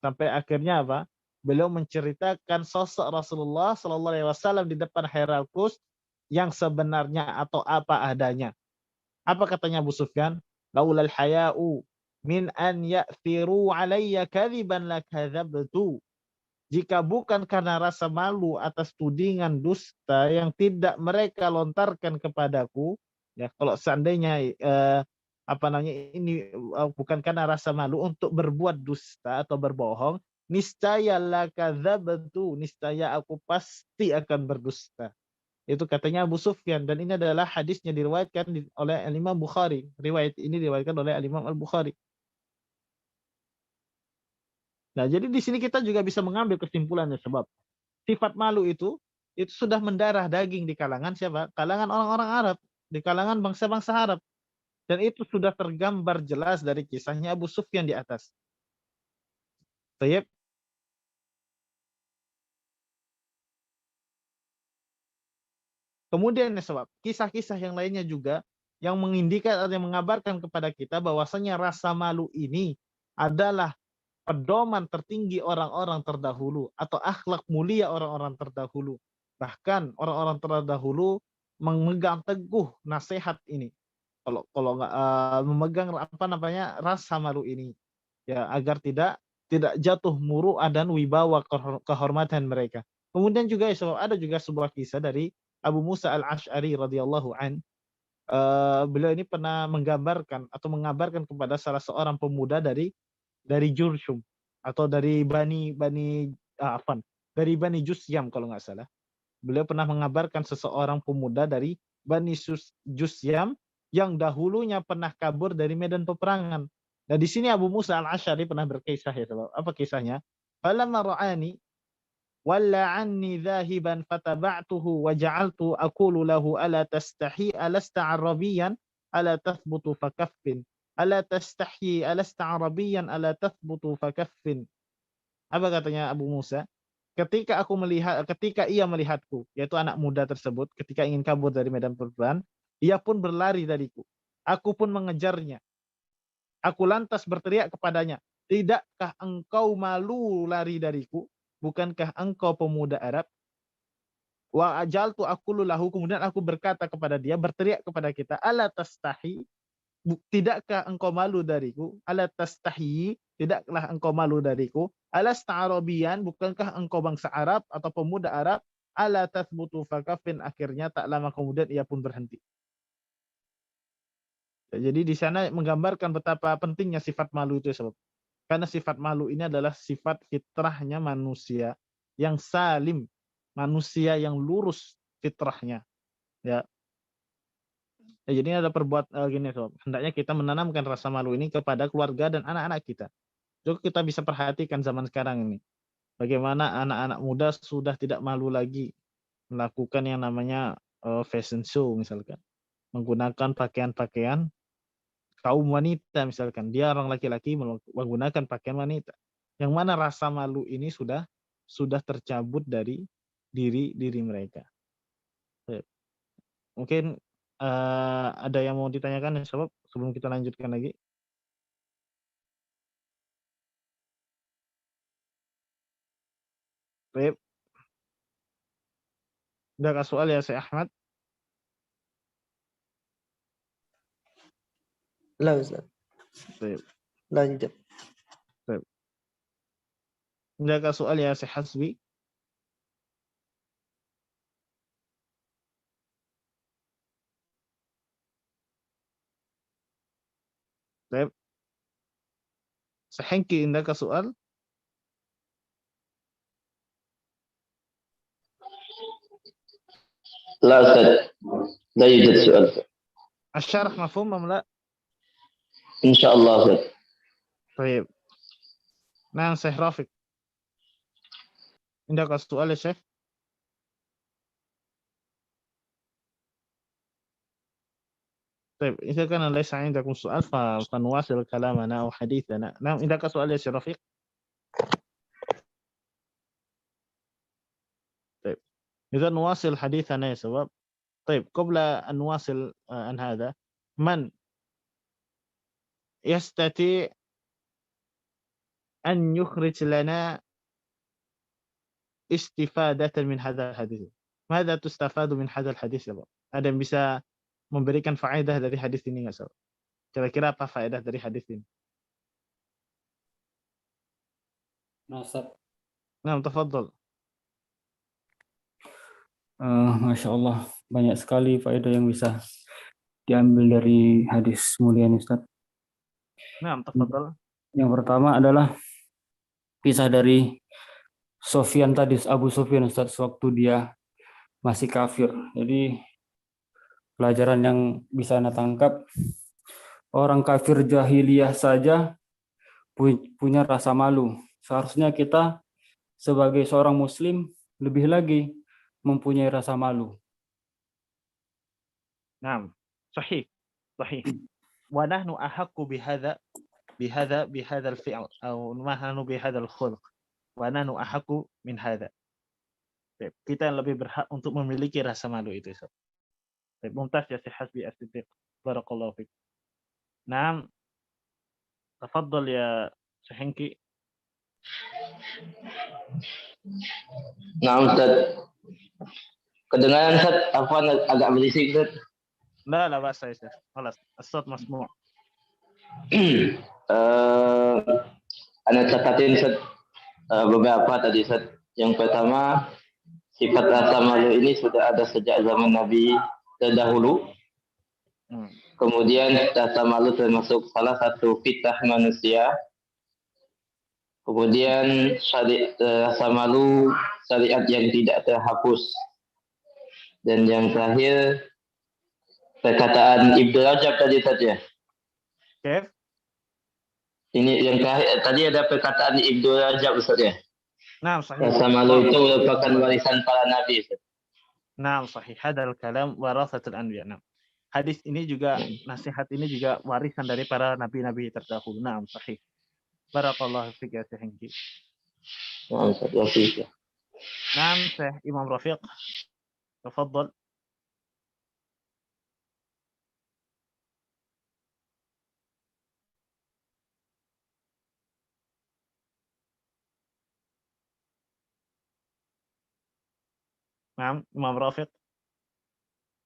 Sampai akhirnya apa? Beliau menceritakan sosok Rasulullah SAW di depan Heraklius yang sebenarnya atau apa adanya. Apa katanya Abu Sufyan? Laulal haya'u min an ya'thiru alayya kadhiban lakadzabtu. jika bukan karena rasa malu atas tudingan dusta yang tidak mereka lontarkan kepadaku, ya kalau seandainya ini bukan karena rasa malu untuk berbuat dusta atau berbohong, niscaya lakadzabtu, niscaya aku pasti akan berdusta. Itu katanya Abu Sufyan, dan ini adalah hadisnya diriwayatkan oleh Imam Bukhari. Riwayat ini diriwayatkan oleh Imam Al-Bukhari. Nah, jadi di sini kita juga bisa mengambil kesimpulannya, sebab sifat malu itu sudah mendarah daging di kalangan siapa? Kalangan orang-orang Arab, di kalangan bangsa-bangsa Arab. Dan itu sudah tergambar jelas dari kisahnya Abu Sufyan di atas. Baik. Kemudian sebab kisah-kisah yang lainnya juga yang mengindikasi atau yang mengabarkan kepada kita bahwasanya rasa malu ini adalah pedoman tertinggi orang-orang terdahulu atau akhlak mulia orang-orang terdahulu. Bahkan orang-orang terdahulu memegang teguh nasihat ini. Kalau nggak memegang rasa malu ini, ya agar tidak jatuh muru'ah dan wibawa kehormatan mereka. Kemudian juga ada juga sebuah kisah dari Abu Musa Al-Asy'ari radhiyallahu an. Beliau ini pernah menggambarkan atau mengabarkan kepada salah seorang pemuda dari Jurshum atau dari Bani Jusyam kalau nggak salah. Beliau pernah mengabarkan seseorang pemuda dari Bani Jusyam yang dahulunya pernah kabur dari medan peperangan. Nah, di sini Abu Musa Al-Asy'ari pernah berkisah, ya, apa kisahnya? Falamma ra'ani walla anni dhahiban fataba'tuhu wa ja'altu aqulu lahu ala tastahi alasta arabiyan ala tathbutu fakaffin. Ala tastahyi alasta arabiyan ala tathbutu fakaffin. Apa katanya Abu Musa? Ketika ia melihatku, yaitu anak muda tersebut, ketika ingin kabur dari medan perperangan, ia pun berlari dariku. Aku pun mengejarnya. Aku lantas berteriak kepadanya, tidakkah engkau malu lari dariku? Bukankah engkau pemuda Arab? Wa ajaltu aqulu lahu, kemudian aku berkata kepada dia, berteriak kepada kita, ala tastahi, tidakkah engkau malu dariku? Ala tastahi, tidaklah engkau malu dariku? Alasta arabiyan, bukankah engkau bangsa Arab atau pemuda Arab? Ala tathbutu fakafin, akhirnya tak lama kemudian ia pun berhenti. Jadi di sana menggambarkan betapa pentingnya sifat malu itu, sebab karena sifat malu ini adalah sifat fitrahnya manusia yang salim, manusia yang lurus fitrahnya, ya. Jadi ada gini, sob. Hendaknya kita menanamkan rasa malu ini kepada keluarga dan anak-anak kita. Juga kita bisa perhatikan zaman sekarang ini, bagaimana anak-anak muda sudah tidak malu lagi melakukan yang namanya fashion show, misalkan menggunakan pakaian-pakaian kaum wanita, misalkan dia orang laki-laki menggunakan pakaian wanita, yang mana rasa malu ini sudah tercabut dari diri mereka. Mungkin ada yang mau ditanyakan, sebab sebelum kita lanjutkan lagi. Baik. Ada soal ya, Syekh Ahmad? لا أستاذ. Baik. لا يوجد. Baik. Ada soal ya, Syekh Hasbi? Baik. Syekh Hengki, ada soal? لا أستاذ، لا يوجد سؤال. الشرح مفهوم أم لا؟ إن شاء الله أستاذ. طيب. نعم Syekh Rafiq. عندك سؤال يا شيخ؟ طيب إذا كان ليس عندكم سؤال فنواصل كلامنا أو حديثنا. نعم عندك سؤال يا شيخ رفيق؟ طيب إذا نواصل حديثنا يا شباب. طيب قبل أن نواصل عن هذا، من يستطيع أن يخرج لنا استفادة من هذا الحديث؟ ماذا تستفاد من هذا الحديث ya Pak? Ada yang bisa memberikan faedah dari hadis ini nggak, Sob? Kira-kira apa faedah dari hadis ini? Nah, Ustaz, Naam, tafadhal. Masya Allah, banyak sekali faedah yang bisa diambil dari hadis mulia ini, Ustaz. Naam, tafadhal. Yang pertama adalah kisah dari Sofyan tadi, Abu Sufyan, Ustaz, waktu dia masih kafir. Jadi pelajaran yang bisa Anda tangkap, orang kafir jahiliyah saja punya rasa malu. Seharusnya kita sebagai seorang muslim lebih lagi mempunyai rasa malu. Naam, sahih. Sahih. Wa nahnu ahaqqu bihadza al-fi'l atau nahnu bihadza al-khuluq. Wa nahnu ahaqqu min hadza. Kita yang lebih berhak untuk memiliki rasa malu itu, Ustaz. Mumtaz ya Syekh Hasbi As-Siddiq. Barakallahu fiik. Naam. Tafadhal ya Syekh Hengki. Nah, Ustaz. Kedengaran Ustaz, apa agak berisik Ustaz? La ba'sa ya Syekh. Khalas, as-saut masmu'. Anda catatin Ustaz, beberapa tadi Ustaz. Yang pertama, sifat rasa malu ini sudah ada sejak zaman Nabi terdahulu. Kemudian rasa malu termasuk salah satu fitrah manusia. Kemudian rasa malu syariat yang tidak terhapus. Dan yang terakhir perkataan Ibnu Rajab tadi saja. Oke. Ini yang terakhir, tadi ada perkataan Ibnu Rajab Ustaz ya. Naam, sahih. Rasa malu itu merupakan warisan para nabi Ustaz. Naam, sahih. Hadzal kalam warasatul anbiya. Naam. Hadis ini juga, nasihat ini juga warisan dari para nabi-nabi terdahulu. Naam, sahih. Barakallahu fiik ya Syekh Hengki. Naam, Ustaz. Naam, Syekh Imam Rafiq. Tafadhal. Naam, Imam Rafiq.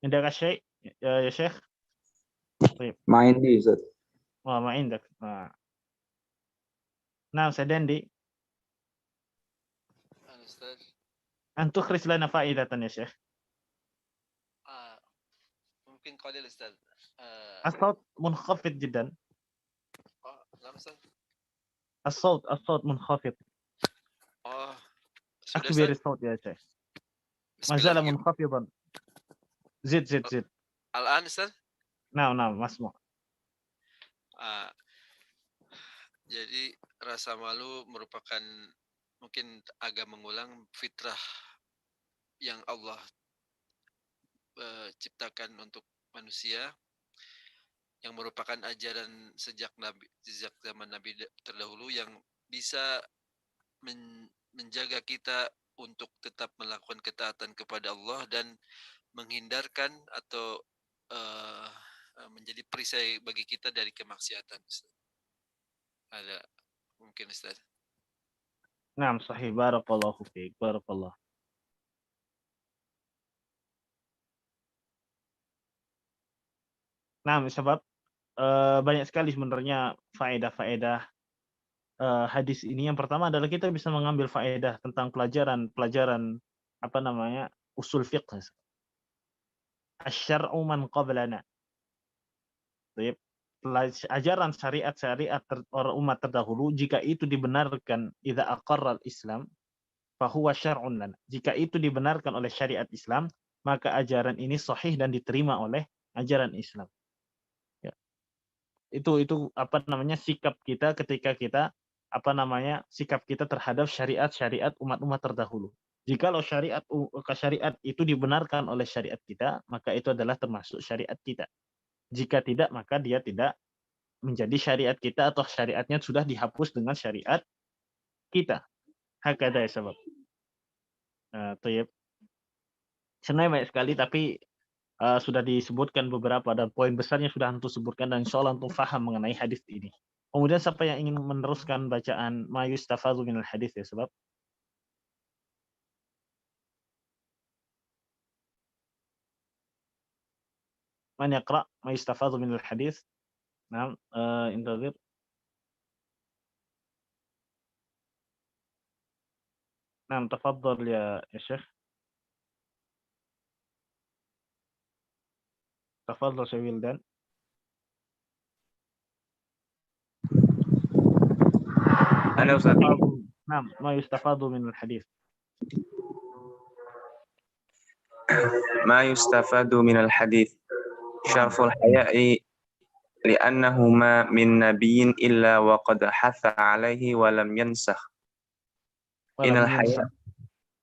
عندك شيء يا شيخ؟ طيب. ما عندي أستاذ. ما عندك. نعم سدندي. أستاذ. أن تخرج لنا فائدة يا شيخ. ممكن قليل أستاذ. الصوت منخفض جدا. نعم أستاذ. الصوت منخفض. أكبر الصوت يا شيخ. ما زال منخفضا. زد. الآن أستاذ. نعم مسموع. Jadi rasa malu merupakan mungkin agak mengulang fitrah yang Allah ciptakan untuk manusia, yang merupakan ajaran sejak zaman Nabi terdahulu yang bisa menjaga kita untuk tetap melakukan ketaatan kepada Allah dan menghindarkan atau menjadi perisai bagi kita dari kemaksiatan. Ada mungkin Ustaz. Naam, sahih. Barakallahu fiik. Barakallah. Naam, sebab banyak sekali sebenarnya faedah-faedah hadis ini. Yang pertama adalah kita bisa mengambil faedah tentang pelajaran usul fiqh. Asy-syar'u man qablana. Ajaran syariat orang umat terdahulu, jika itu dibenarkan, idza aqarra al-Islam fa huwa syar'un lana. Jika itu dibenarkan oleh syariat Islam, maka ajaran ini sahih dan diterima oleh ajaran Islam. Ya. Itu sikap kita ketika kita sikap kita terhadap syariat umat-umat terdahulu. Jikalau syariat itu dibenarkan oleh syariat kita, maka itu adalah termasuk syariat kita. Jika tidak, maka dia tidak menjadi syariat kita atau syariatnya sudah dihapus dengan syariat kita. Hakada ya sebab. Tayyib. Sebenarnya banyak sekali, tapi sudah disebutkan beberapa dan poin besarnya sudah antum sebutkan dan insyaallah antum faham mengenai hadis ini. Kemudian siapa yang ingin meneruskan bacaan ma yustafadhu minal hadis ya sebab? Man yaqra ma yustafadhu minal hadis? Naam, intazir. نعم تفضل يا شيخ. تفضل شيخ ويلدان. أنا أستاذ. نعم ما يستفاد من الحديث. ما يستفاد من الحديث شرف الحياء لأنه ما من نبي إلا وقد حث عليه ولم ينسخ. إن الحياء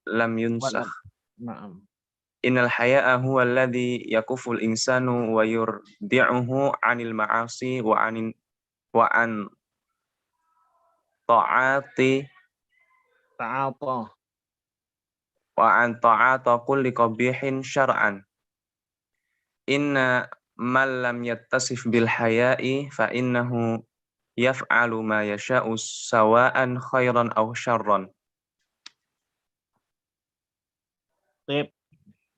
لم ينسخ. نعم. إن الحياء هو الذي يكف الإنسان ويردعه عن المعاصي وعن طاعات كل قبيح شرعا. إن من لم يتصف بالحياء فإنه يفعل ما يشاء سواء خيرا أو شرا. Baik.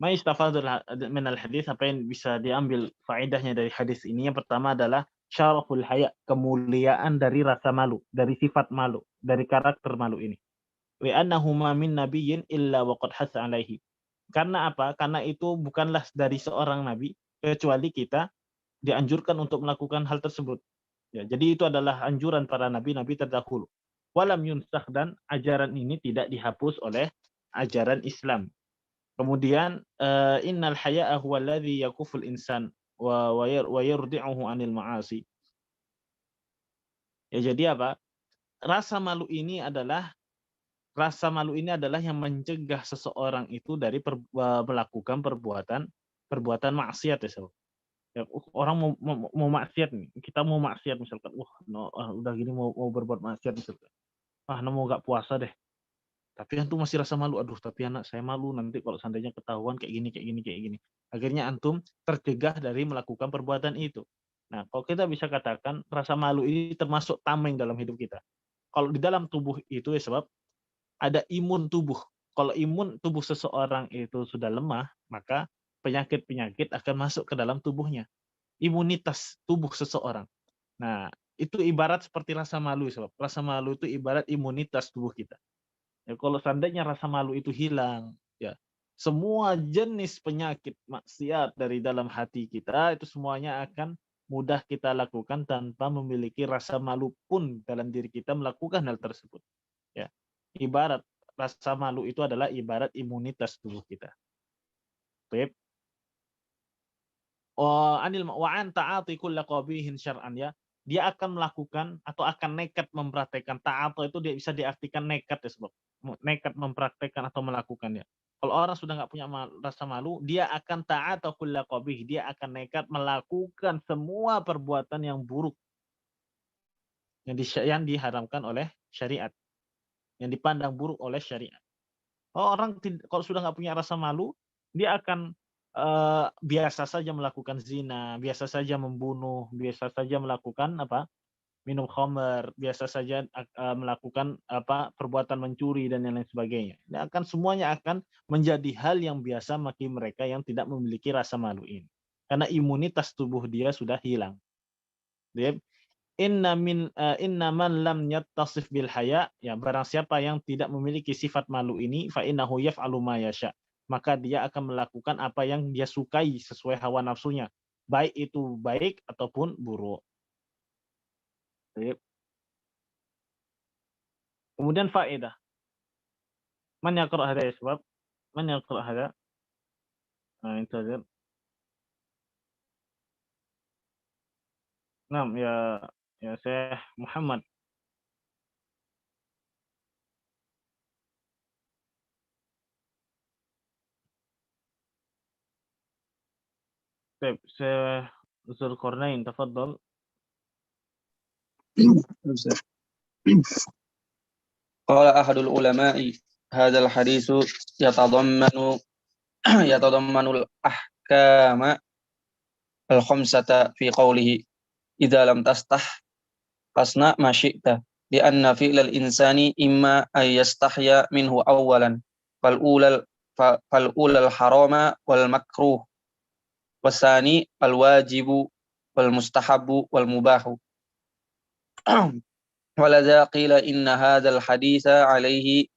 Ma yustafadul min al-hadis, apa yang bisa diambil faedahnya dari hadis ini? Yang pertama adalah syaraful haya, kemuliaan dari rasa malu, dari sifat malu, dari karakter malu ini. Wa annahu ma min nabiyyin illa waqad hasa alaihi. Karena apa? Karena itu bukanlah dari seorang nabi kecuali kita dianjurkan untuk melakukan hal tersebut. Ya, jadi itu adalah anjuran para nabi-nabi terdahulu. Walam yunsakh, dan ajaran ini tidak dihapus oleh ajaran Islam. Kemudian innal haya'a huwa alladhi yakuful insan wa yurdi'uhu 'anil ma'asi. Ya, jadi apa? Rasa malu ini adalah yang mencegah seseorang itu dari melakukan perbuatan maksiat ya, so. Ya, orang mau maksiat nih, kita mau maksiat misalkan, udah gini mau berbuat maksiat misalkan. Mau enggak puasa deh. Tapi antum masih rasa malu, aduh tapi anak saya malu nanti kalau seandainya ketahuan kayak gini. Akhirnya antum tercegah dari melakukan perbuatan itu. Nah, kalau kita bisa katakan rasa malu ini termasuk tameng dalam hidup kita. Kalau di dalam tubuh itu ya sebab ada imun tubuh. Kalau imun tubuh seseorang itu sudah lemah, maka penyakit-penyakit akan masuk ke dalam tubuhnya. Imunitas tubuh seseorang. Nah, itu ibarat seperti rasa malu ya sebab rasa malu itu ibarat imunitas tubuh kita. Ya, kalau seandainya rasa malu itu hilang, ya semua jenis penyakit maksiat dari dalam hati kita itu semuanya akan mudah kita lakukan tanpa memiliki rasa malu pun dalam diri kita melakukan hal tersebut. Ya, ibarat rasa malu itu adalah ibarat imunitas tubuh kita. Baik. Anil wa'an ta'ati kulla qabihin syar'an, ya. Dia akan melakukan atau akan nekat mempraktekkan. Ta'ata itu dia bisa diartikan nekat ya sebab nekat mempraktekkan atau melakukannya. Kalau orang sudah nggak punya rasa malu, dia akan ta'ata kulla qabih, dia akan nekat melakukan semua perbuatan yang buruk yang diharamkan oleh syariat, yang dipandang buruk oleh syariat. Orang kalau sudah nggak punya rasa malu, dia akan biasa saja melakukan zina, biasa saja membunuh, biasa saja melakukan minum khamr, biasa saja melakukan perbuatan mencuri dan lain sebagainya. Ini semuanya akan menjadi hal yang biasa bagi mereka yang tidak memiliki rasa malu ini. Karena imunitas tubuh dia sudah hilang. Inna man lam yattasif bil haya, ya barang siapa yang tidak memiliki sifat malu ini, fa innahu yaf'alu ma yasha, maka dia akan melakukan apa yang dia sukai sesuai hawa nafsunya, baik itu baik ataupun buruk. Kemudian faedah. Man yaqra' hada ya sebab? Man yaqra' hada? Intazir. Naam ya Syekh Muhammad. طيب Zulkarnain, tafadhal. قال أحد العلماء هذا الحديث يتضمن الأحكام الخمسة في قوله إذا لم تستح فاصنع ما شئت لأن فعل الإنسان إما أن يستحيا منه أولا فالأولى الحرام والمكروه والثاني الواجب والمستحب والمباح ولذا قيل إن هذا الحديث عليه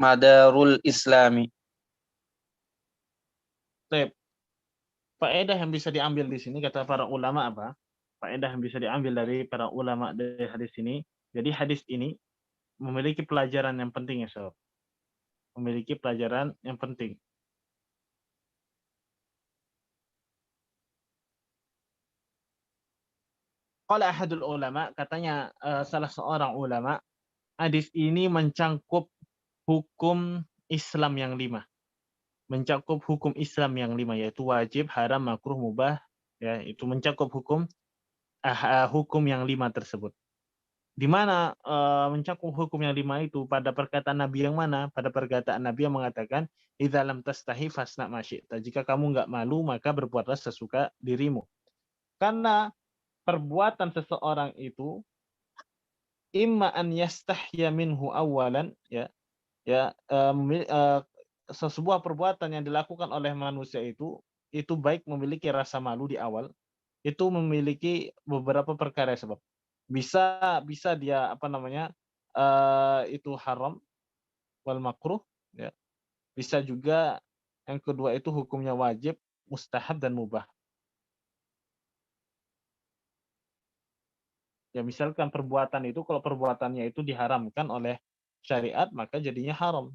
madarul islami. Baik. Faedah yang bisa diambil di sini kata para ulama apa? Faedah yang bisa diambil dari para ulama dari hadis ini. Jadi hadis ini memiliki pelajaran yang penting ya, sob. Memiliki pelajaran yang penting. Qala ahadul ulama, katanya salah seorang ulama, hadis ini mencangkup hukum Islam yang 5. Mencakup hukum Islam yang 5, yaitu wajib, haram, makruh, mubah, ya, itu mencakup hukum yang 5 tersebut. Di mana mencakup hukum yang 5 itu pada perkataan Nabi yang mana? Pada perkataan Nabi yang mengatakan, "Idza lam tastahi fasna ma syi'ta." Jika kamu enggak malu, maka berbuatlah sesuka dirimu. Karena perbuatan seseorang itu imma an yastahya minhu awalan, sebuah perbuatan yang dilakukan oleh manusia itu baik memiliki rasa malu di awal, itu memiliki beberapa perkara sebab. Bisa dia itu haram wal makruh, ya. Bisa juga yang kedua itu hukumnya wajib, mustahab dan mubah. Ya misalkan perbuatan itu kalau perbuatannya itu diharamkan oleh syariat maka jadinya haram.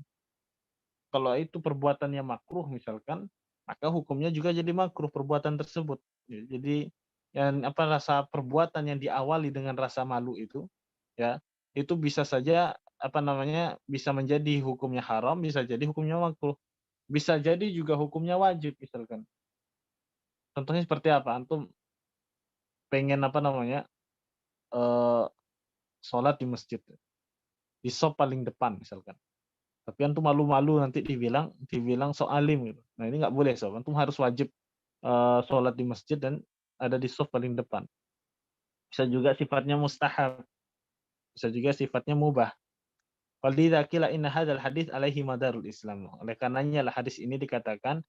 Kalau itu perbuatannya makruh misalkan, maka hukumnya juga jadi makruh perbuatan tersebut. Jadi rasa perbuatan yang diawali dengan rasa malu itu, ya, itu bisa saja bisa menjadi hukumnya haram, bisa jadi hukumnya makruh. Bisa jadi juga hukumnya wajib misalkan. Contohnya seperti apa? Antum pengen sholat di masjid, di shop paling depan misalkan. Tapi antum malu-malu nanti dibilang sok alim gitu. Nah ini nggak boleh sob. Antum harus wajib sholat di masjid dan ada di shop paling depan. Bisa juga sifatnya mustahab. Bisa juga sifatnya mubah. Walidza qila inna hadzal hadits alaihi madarul Islam. Oleh karenanya lah hadis ini dikatakan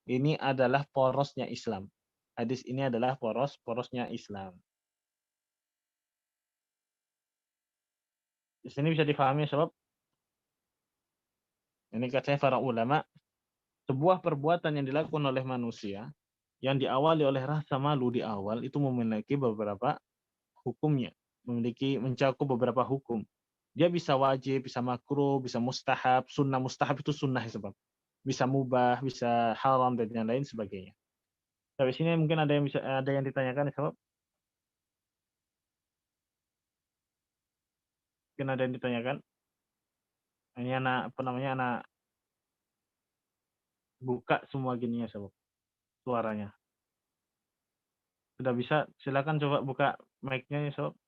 ini adalah porosnya Islam. Hadis ini adalah porosnya Islam. Di sini bisa difahami sebab ini katanya para ulama, sebuah perbuatan yang dilakukan oleh manusia yang diawali oleh rasa malu di awal itu memiliki beberapa hukumnya, mencakup beberapa hukum. Dia bisa wajib, bisa makruh, bisa mustahab, sunnah. Mustahab itu sunnah sebab. Bisa mubah, bisa haram dan yang lain sebagainya. Dari sini mungkin ada yang ditanyakan sebab. Mungkin ada yang ditanyakan. Ini anak buka semua gininya sebab suaranya. Sudah bisa, silakan coba buka mic-nya ya sob.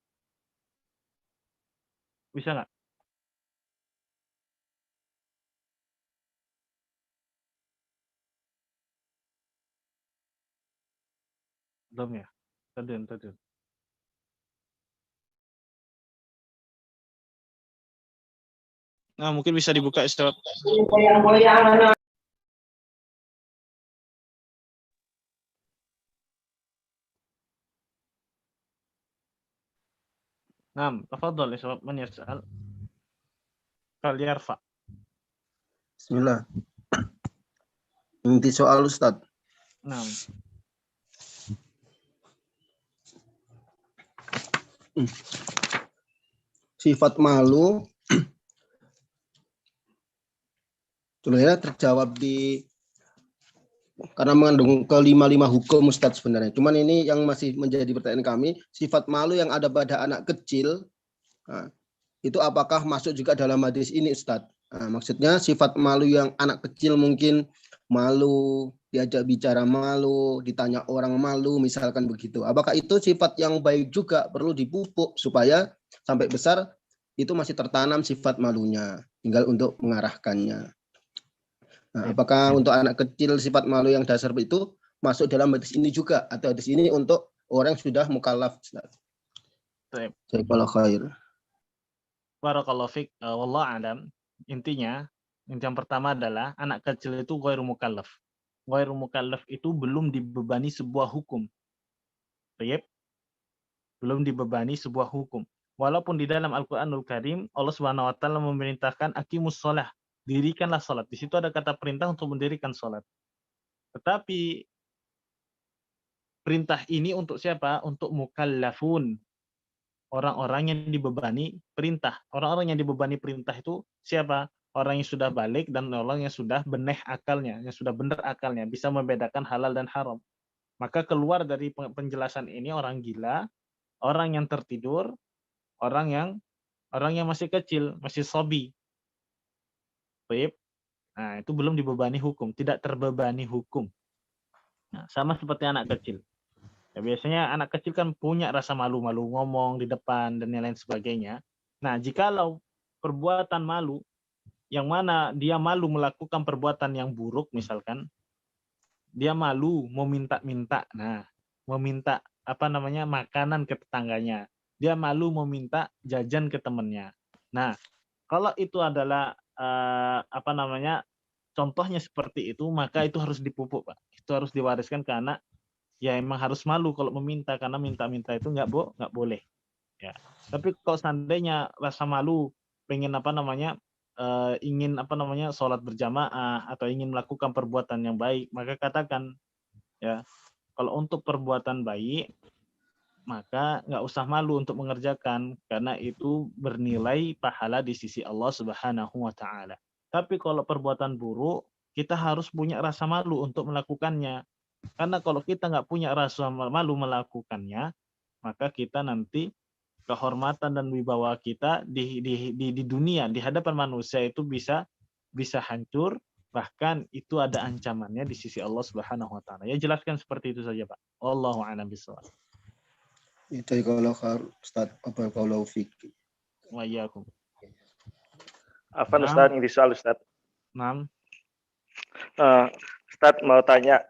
Bisa nggak? Belum ya? Tadi. Nah, mungkin bisa dibuka sob. Naam, tafadhol ya sob, man yas'al. Fal yarfa. Bismillah. Inti soal Ustaz. Naam. Sifat malu sebenarnya terjawab karena mengandung kelima hukum Ustaz sebenarnya. Cuman ini yang masih menjadi pertanyaan kami, sifat malu yang ada pada anak kecil, itu apakah masuk juga dalam hadis ini Ustaz? Maksudnya sifat malu yang anak kecil mungkin malu, diajak bicara malu, ditanya orang malu, misalkan begitu. Apakah itu sifat yang baik juga perlu dipupuk supaya sampai besar itu masih tertanam sifat malunya, tinggal untuk mengarahkannya. Nah, apakah untuk anak kecil sifat malu yang dasar itu masuk dalam hadis ini juga atau hadis ini untuk orang yang sudah mukallaf? Jazakallahu khair. Barakallahu fiik. Wallahu a'lam. Intinya, yang pertama adalah anak kecil itu ghairu mukallaf. Ghairu mukallaf itu belum dibebani sebuah hukum. Baik? Belum dibebani sebuah hukum. Walaupun di dalam Al-Qur'anul Karim Allah Subhanahu wa taala memerintahkan aqimus shalah, dirikanlah sholat. Di situ ada kata perintah untuk mendirikan sholat. Tetapi perintah ini untuk siapa? Untuk mukallafun, orang-orang yang dibebani perintah. Orang-orang yang dibebani perintah itu siapa? Orang yang sudah balik dan orang yang sudah benih akalnya, yang sudah benar akalnya, bisa membedakan halal dan haram. Maka keluar dari penjelasan ini orang gila, orang yang tertidur, orang yang masih kecil, masih sobi. Baik. Nah, itu belum dibebani hukum, tidak terbebani hukum. Nah, sama seperti anak kecil. Ya, biasanya anak kecil kan punya rasa malu-malu ngomong di depan dan lain sebagainya. Nah, jikalau perbuatan malu yang mana dia malu melakukan perbuatan yang buruk, misalkan dia malu mau minta-minta, nah, meminta makanan ke tetangganya, dia malu mau minta jajan ke temannya. Nah, kalau itu adalah contohnya seperti itu, maka itu harus dipupuk, Pak. Itu harus diwariskan ke anak. Ya emang harus malu kalau meminta, karena minta-minta itu nggak boleh. Ya. Tapi kalau seandainya rasa malu pengen ingin sholat berjamaah atau ingin melakukan perbuatan yang baik, maka katakan ya, kalau untuk perbuatan baik maka nggak usah malu untuk mengerjakan, karena itu bernilai pahala di sisi Allah Subhanahu wa taala. Tapi kalau perbuatan buruk, kita harus punya rasa malu untuk melakukannya. Karena kalau kita nggak punya rasa malu melakukannya, maka kita nanti kehormatan dan wibawa kita di dunia, di hadapan manusia itu bisa hancur, bahkan itu ada ancamannya di sisi Allah Subhanahu wa taala. Ya, jelaskan seperti itu saja, Pak. Wallahu a'lam bishawab. Itu kalau Ustaz, apa kalau fikih. Wa iyyakum. Afan Ustaz, ini soal Ustaz. Naam. Ustaz mau tanya,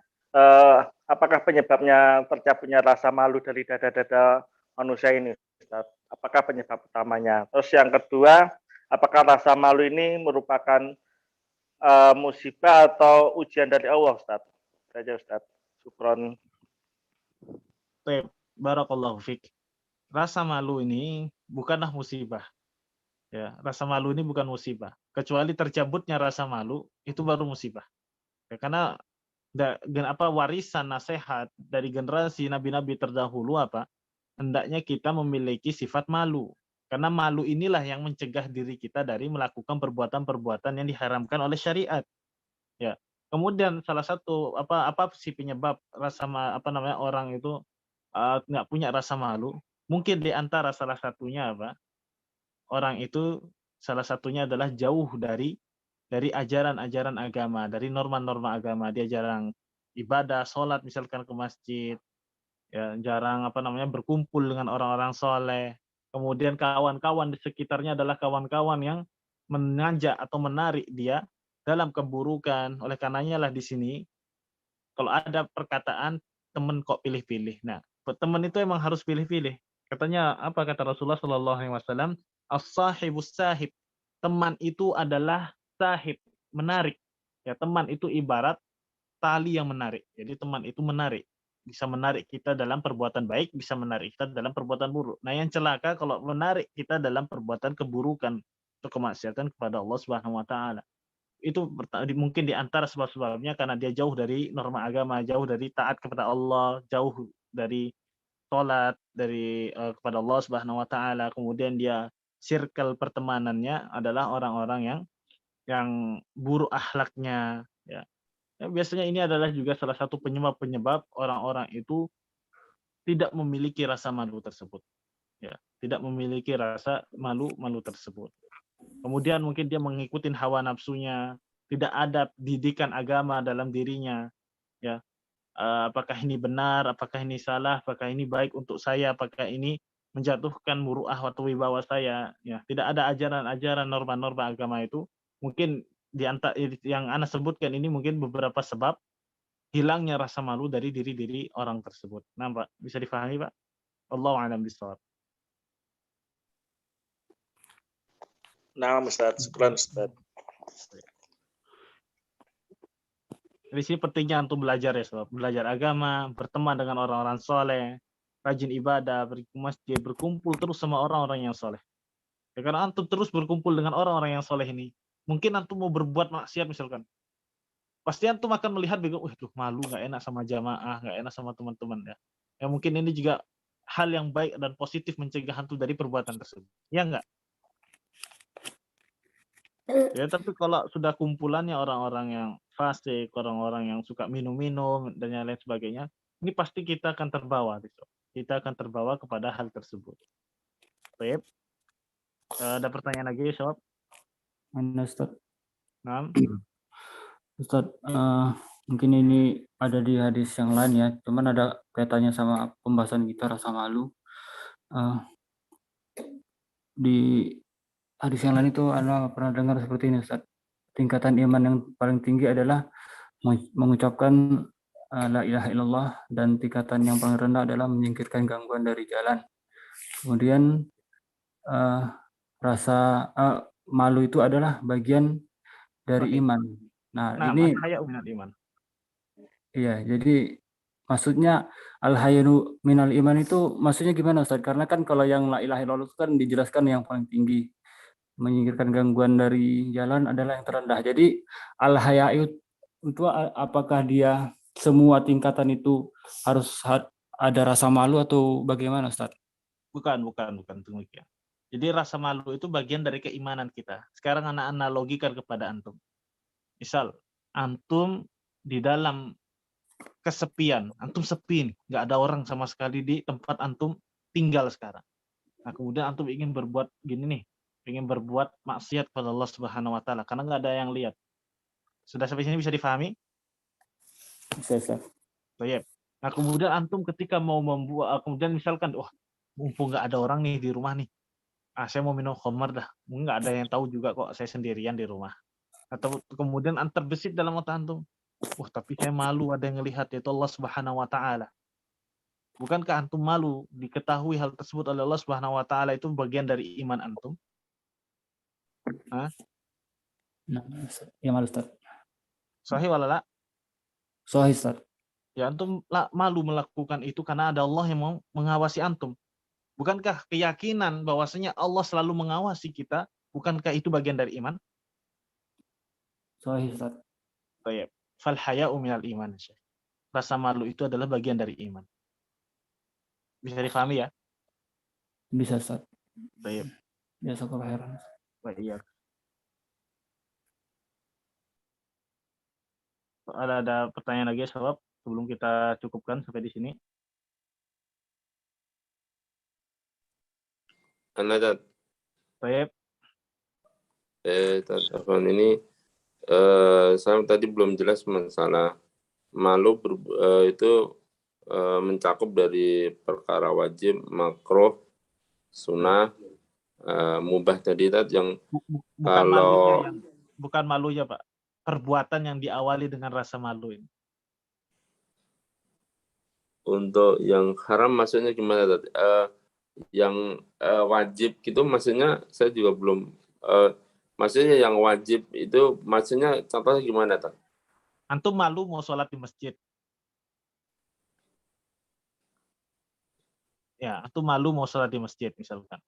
apakah penyebabnya tercapurnya rasa malu dari dada-dada manusia ini, Ustaz? Apakah penyebab utamanya? Terus yang kedua, apakah rasa malu ini merupakan musibah atau ujian dari Allah, Ustaz? Saja, Ustaz. Syukron. Baik, barakallahu fiik. Rasa malu ini bukanlah musibah. Ya, rasa malu ini bukan musibah. Kecuali tercabutnya rasa malu, itu baru musibah. Ya, karena warisan nasihat dari generasi nabi-nabi terdahulu hendaknya kita memiliki sifat malu, karena malu inilah yang mencegah diri kita dari melakukan perbuatan-perbuatan yang diharamkan oleh syariat. Ya, kemudian salah satu apa sih penyebab rasa orang itu nggak punya rasa malu? Mungkin di antara salah satunya orang itu salah satunya adalah jauh dari ajaran-ajaran agama, dari norma-norma agama. Dia jarang ibadah, sholat misalkan ke masjid, ya, jarang berkumpul dengan orang-orang soleh. Kemudian kawan-kawan di sekitarnya adalah kawan-kawan yang mengajak atau menarik dia dalam keburukan. Oleh karenanya lah di sini kalau ada perkataan teman kok pilih-pilih. Nah, teman itu emang harus pilih-pilih. Katanya apa kata Rasulullah Shallallahu Alaihi Wasallam? As-sahibus sahib. Teman itu adalah sahib, menarik. Ya, teman itu ibarat tali yang menarik. Jadi teman itu menarik. Bisa menarik kita dalam perbuatan baik, bisa menarik kita dalam perbuatan buruk. Nah, yang celaka kalau menarik kita dalam perbuatan keburukan atau kemaksiatan kepada Allah Subhanahu wa taala. Itu mungkin di antara sebab-sebabnya karena dia jauh dari norma agama, jauh dari taat kepada Allah, jauh dari sholat, dari kepada Allah Subhanahu wa taala. Kemudian dia circle pertemanannya adalah orang-orang yang buruk akhlaknya, ya. Ya, biasanya ini adalah juga salah satu penyebab orang-orang itu tidak memiliki rasa malu tersebut. Ya, tidak memiliki rasa malu tersebut. Kemudian mungkin dia mengikuti hawa nafsunya, tidak ada didikan agama dalam dirinya. Ya, apakah ini benar, apakah ini salah, apakah ini baik untuk saya, apakah ini menjatuhkan muruah atau wibawa saya. Ya, tidak ada ajaran-ajaran norma-norma agama itu. Mungkin di antara yang Anda sebutkan ini mungkin beberapa sebab hilangnya rasa malu dari diri orang tersebut. Nah, Pak, bisa difahami, Pak? Allahu a'lam bishawab. Nah, Ustaz, syukran, Ustaz. Di sini pentingnya untuk belajar ya, Sob. Belajar agama, berteman dengan orang-orang soleh, rajin ibadah, pergi ke masjid, berkumpul terus sama orang-orang yang soleh. Ya, karena antum terus berkumpul dengan orang-orang yang soleh ini, Mungkin antum mau berbuat maksiat misalkan. Pasti antum akan melihat bingung, waduh malu, nggak enak sama jamaah, nggak enak sama teman-teman ya. Ya mungkin ini juga hal yang baik dan positif mencegah antum dari perbuatan tersebut. Ya enggak? Ya, tapi kalau sudah kumpulannya orang-orang yang fasik, orang-orang yang suka minum-minum dan yang lain sebagainya, ini pasti kita akan terbawa besok. Kita akan terbawa kepada hal tersebut. Baik. Ada pertanyaan lagi, Sob? Mana Ustaz? Nah, Ustaz, mungkin ini ada di hadis yang lain ya, cuman ada kaitannya sama pembahasan kita rasa malu. Di hadis yang lain itu Anda pernah dengar seperti ini Ustaz. Tingkatan iman yang paling tinggi adalah mengucapkan la ilaha illallah, dan tingkatan yang paling rendah adalah menyingkirkan gangguan dari jalan. Kemudian rasa malu itu adalah bagian dari iman. Nah, ini al-haya'u minal iman. iya, jadi maksudnya al-hayyu minal iman itu maksudnya gimana Ustaz? Karena kan kalau yang la ilaha illallah itu kan dijelaskan yang paling tinggi. Menyingkirkan gangguan dari jalan adalah yang terendah. Jadi al-haya'u itu apakah dia semua tingkatan itu harus ada rasa malu atau bagaimana Ustaz? Bukan demikian. Jadi rasa malu itu bagian dari keimanan kita. Sekarang anak analogikan kepada antum. Misal, antum di dalam kesepian, antum sepi nih, nggak ada orang sama sekali di tempat antum tinggal sekarang. Nah, kemudian antum ingin berbuat gini nih, ingin berbuat maksiat kepada Allah Subhanahu wa taala karena nggak ada yang lihat. Sudah sampai sini bisa difahami? Bisa. Baik. Nah, kemudian antum ketika mau membuat, kemudian misalkan, wah, mumpung nggak ada orang nih di rumah nih, saya mau minum khamar dah, nggak ada yang tahu juga kok saya sendirian di rumah. Atau kemudian terbesit dalam otak antum, wah tapi saya malu ada yang ngelihat, yaitu Allah Subhanahu wa taala. Bukankah antum malu diketahui hal tersebut oleh Allah Subhanahu wa taala itu bagian dari iman antum? Hah? Nah, ya malu Ustaz. Sahih wala la? Sahih Ustaz. Ya antum malu melakukan itu karena ada Allah yang mau mengawasi antum. Bukankah keyakinan bahwasanya Allah selalu mengawasi kita, bukankah itu bagian dari iman? Sahih Ustaz. Baik. Fal haya'u minal iman. Rasa malu itu adalah bagian dari iman. Bisa difahami ya? Bisa Ustaz. Baik. Jazakallahu khairan. Baik. Ada pertanyaan lagi, Sob, sebelum kita cukupkan sampai di sini? Anda Baik. ini saya tadi belum jelas masalah malu itu mencakup dari perkara wajib, makruh, sunnah, mubah tadi yang bukan malunya Pak, perbuatan yang diawali dengan rasa malu ini. Untuk yang haram maksudnya gimana tadi? Yang wajib gitu maksudnya saya juga belum maksudnya yang wajib itu maksudnya contohnya gimana Tad? Antum malu mau sholat di masjid. Ya, antum malu mau sholat di masjid misalkan.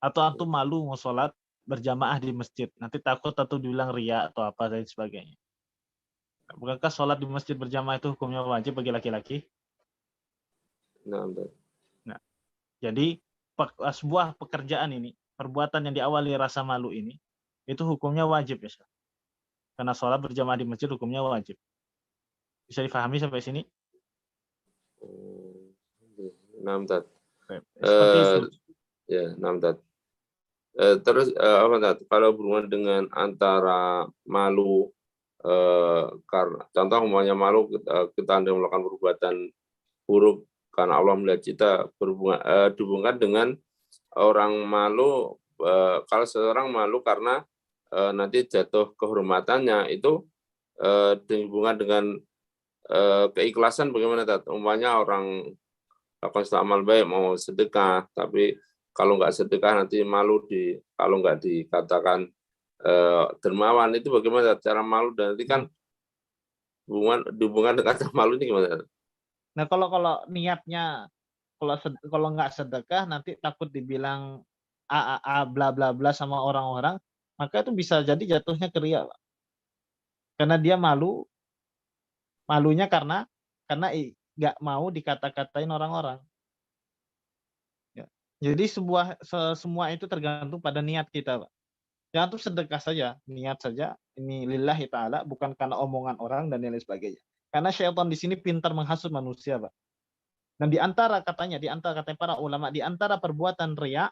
Atau antum malu mau sholat berjamaah di masjid. Nanti takut atau dibilang ria atau apa dan sebagainya. Bukankah sholat di masjid berjamaah itu hukumnya wajib bagi laki-laki? Nah, jadi sebuah pekerjaan ini, perbuatan yang diawali rasa malu ini, itu hukumnya wajib ya. Karena sholat berjamaah di masjid hukumnya wajib. Bisa difahami sampai sini? Nah, Tad. Seperti itu. Ya, nah, Tad. Terus apa Tad? Kalau berhubungan dengan antara malu karena contoh umpamanya malu kita melakukan perbuatan buruk karena Allah melihat kita, dihubungkan dengan orang malu kalau seseorang malu karena nanti jatuh kehormatannya itu dihubungkan dengan keikhlasan bagaimana Tad? Umpamanya orang lakukan amal baik mau sedekah, tapi kalau nggak sedekah nanti malu kalau nggak dikatakan dermawan, itu bagaimana cara malu, dan nanti kan hubungan dengan malu ini gimana? Nah kalau niatnya kalau nggak sedekah nanti takut dibilang bla bla bla sama orang-orang, maka itu bisa jadi jatuhnya ke riya, Pak. Karena dia malunya karena nggak mau dikata-katain orang-orang. Ya. Jadi semua itu tergantung pada niat kita, Pak. Ya antum sedekah saja, niat saja, ini lillahi ta'ala, bukan karena omongan orang dan lain sebagainya. Karena syaitan di sini pintar menghasut manusia, Pak. Dan di antara katanya para ulama, di antara perbuatan riya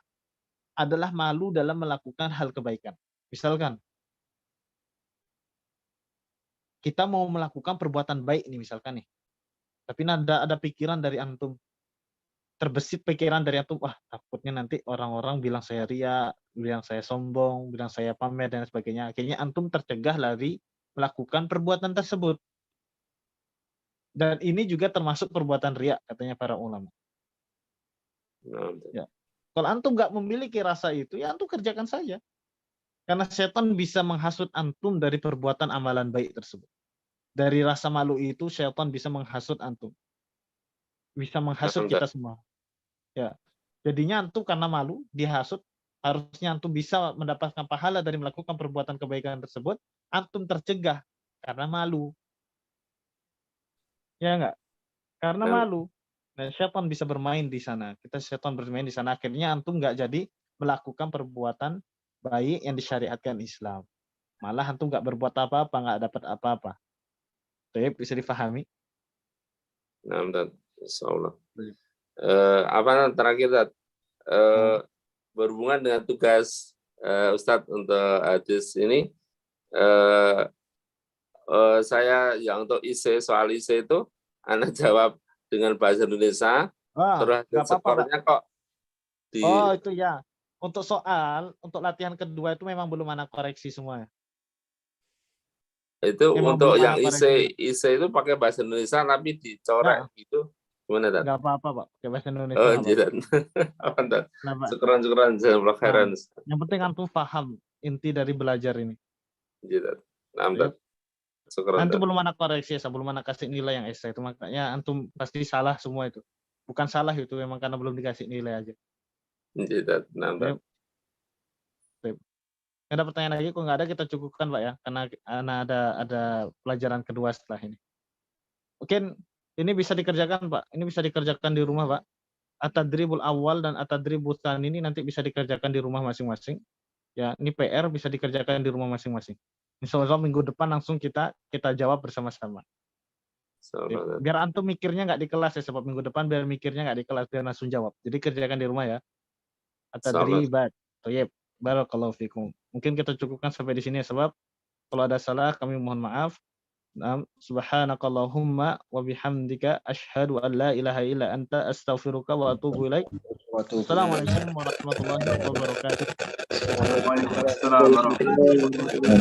adalah malu dalam melakukan hal kebaikan. Misalkan kita mau melakukan perbuatan baik nih misalkan nih. Tapi ada pikiran dari antum. Terbesit pikiran dari antum, wah takutnya nanti orang-orang bilang saya riya, bilang saya sombong, bilang saya pamer dan sebagainya. Akhirnya antum tercegah lari melakukan perbuatan tersebut. Dan ini juga termasuk perbuatan riya katanya para ulama. Ya. Kalau antum nggak memiliki rasa itu, ya antum kerjakan saja. Karena setan bisa menghasut antum dari perbuatan amalan baik tersebut. Dari rasa malu itu, setan bisa menghasut antum. Bisa menghasut kita semua. Ya. Jadinya antum karena malu, dihasut, harusnya antum bisa mendapatkan pahala dari melakukan perbuatan kebaikan tersebut, antum tercegah karena malu. Ya enggak? Karena malu. Dan setan bisa bermain di sana. Setan bermain di sana, akhirnya antum enggak jadi melakukan perbuatan baik yang disyariatkan Islam. Malah antum enggak berbuat apa-apa, enggak dapat apa-apa. Baik, bisa difahami? Nah, insyaallah. Terakhir, berhubungan dengan tugas Ustadz untuk hadis ini, saya yang untuk soal IC itu, Anda jawab dengan bahasa Indonesia, terus skornya kok di... Oh itu ya, untuk latihan kedua itu memang belum Anda koreksi semua. Itu memang untuk yang koreksi. IC itu pakai bahasa Indonesia tapi dicoret gitu. Gimana, Tad? Enggak apa-apa, Pak. Pakai bahasa Indonesia. Oh, jidat. Syukuran, jazakallahu khairan. Yang penting antum paham inti dari belajar ini. Jidat. Syukuran. Antum belum anak koreksi, sebelum anak kasih nilai yang esai itu, makanya antum pasti salah semua itu. Bukan salah itu, memang karena belum dikasih nilai aja. Jidat. Ada pertanyaan lagi? Kalau nggak ada kita cukupkan, Pak ya, karena ada pelajaran kedua setelah ini. Mungkin ini bisa dikerjakan, Pak. Ini bisa dikerjakan di rumah, Pak. At-tadribul awal dan at-tadribul tsani ini nanti bisa dikerjakan di rumah masing-masing. Ya, ini PR bisa dikerjakan di rumah masing-masing. Insyaallah minggu depan langsung kita jawab bersama-sama. Biar antum mikirnya nggak di kelas ya, sebab minggu depan biar mikirnya nggak di kelas, biar langsung jawab. Jadi kerjakan di rumah ya. At-tadribat. Thayyib. Barakallahu fikum. Mungkin kita cukupkan sampai di sini ya, sebab kalau ada salah kami mohon maaf. Subhanakallahumma wa bihamdika asyhadu an la ilaha illa anta astaghfiruka wa atubu ilaik. Assalamualaikum warahmatullahi wabarakatuh. Waalaikumsalam warahmatullahi wabarakatuh.